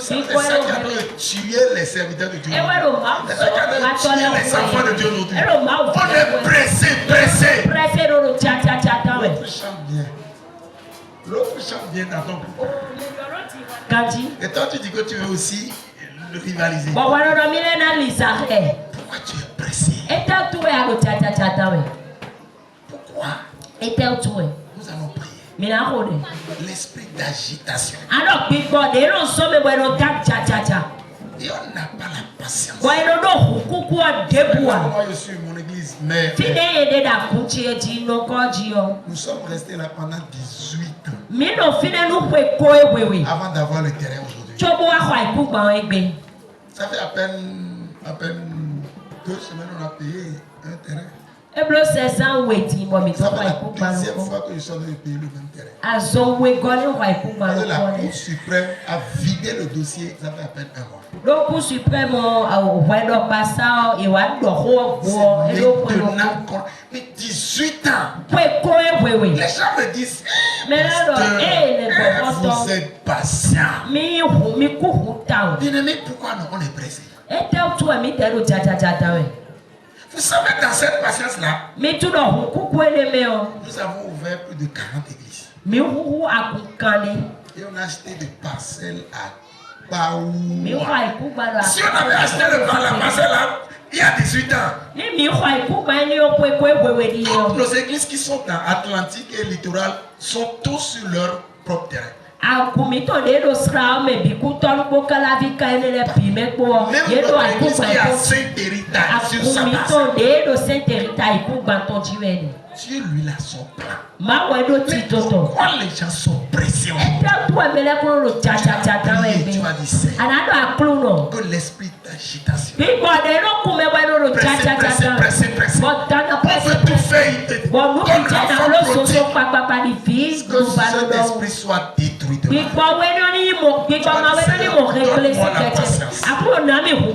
S1: savez, c'est ça qui a tué les serviteurs de Dieu. C'est ça qui a tué les enfants de Dieu aujourd'hui. On est pressé. L'autre chante bien dans ton groupe. Et toi, tu dis que tu veux aussi rivaliser. Pourquoi tu es pressé? Pourquoi? Nous allons prier. L'esprit d'agitation. Et on n'a pas la patience. Moi, je suis mon église, mais nous sommes restés là pendant 18 ans avant d'avoir le terrain aujourd'hui. Ça fait à peine 2 semaines on a payé un terrain. Ça fait la deuxième fois que je suis en train de payer le même terrain. La Cour suprême a vidé le dossier, ça fait à peine un mois. C'est maintenant mais 18 ans. Les gens me disent, vous êtes patient. Bien-aimé, pourquoi non, on est pressé? Vous savez, dans cette patience-là, nous avons ouvert plus de 40 églises. Et on a acheté des parcelles à Baou. Si on avait acheté la parcelle là, il y a 18 ans, toutes nos églises qui sont dans Atlantique et Littoral sont tous sur leur propre terrain. Même notre église qui a Saint-Héritage sur sa base. Dieu lui a son plan. Mais pourquoi les gens sont pressés? Tu vas dire que l'esprit d'agitation. Pressé. On veut tout faire. Que cet esprit soit détruit de moi.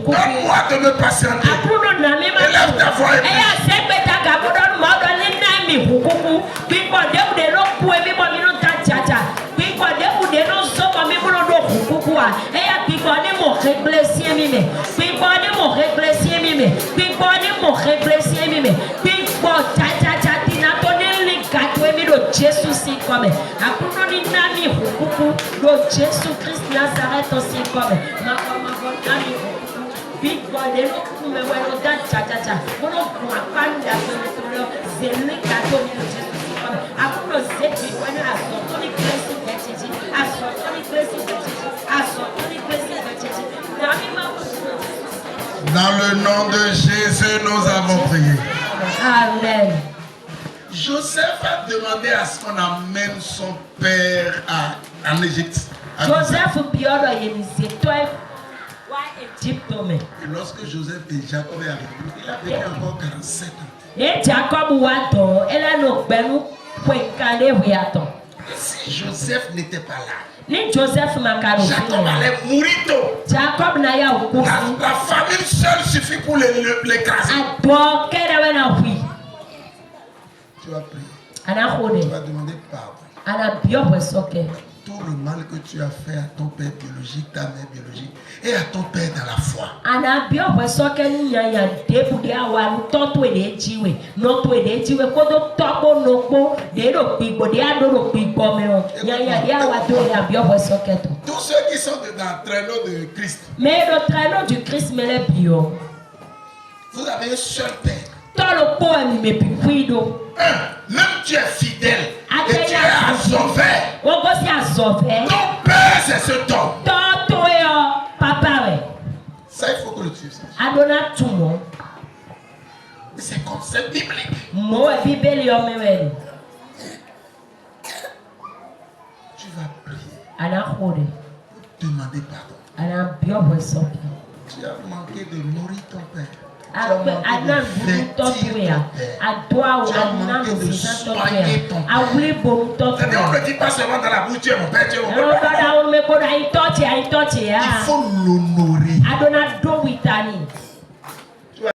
S1: Donne-moi de me patienter. Élève ta voix et
S3: Jésus Christ Nazareth aussi comme Big body, me went that cha-cha-cha. One of my family has been the I could say when I saw Tony Blessing, I saw Tony Blessing, I saw Tony Blessing.
S1: Dans le nom de Jésus, nous avons prié.
S3: Amen.
S1: Joseph a demandé à ce qu'on amène son père en Égypte.
S3: Joseph Biolo Yénisé, toi. Et
S1: lorsque Joseph et Jacob est arrivé, il a vécu encore 47 ans.
S3: Et Jacob Wato, elle a nos benus pour caler Wiato.
S1: Si Joseph n'était pas là,
S3: ni Joseph Makaro,
S1: Jacob allait mourir tôt.
S3: Jacob Naya
S1: la famille seule suffit pour l'écraser.
S3: Tu vas
S1: prier. Tu vas demander pardon. Tout le mal que tu as fait à ton père biologique, ta mère biologique, et à ton père dans la foi. Tous ceux qui sont dans le traîneau de Christ.
S3: Mais le traîneau du Christ, mais les bio.
S1: Vous avez un seul père. Même tu es fidèle et tu es assommé. Ton père c'est ce ton. Ça il faut que le tu saches. C'est comme c'est biblique. Tu vas prier. Demander pardon. Tu as manqué de nourrir ton père. Tu as manqué de soigner ton père. C'est-à-dire, on ne dit pas seulement dans la bouche, tu es mon père, tu es mon père. Il faut l'honorer.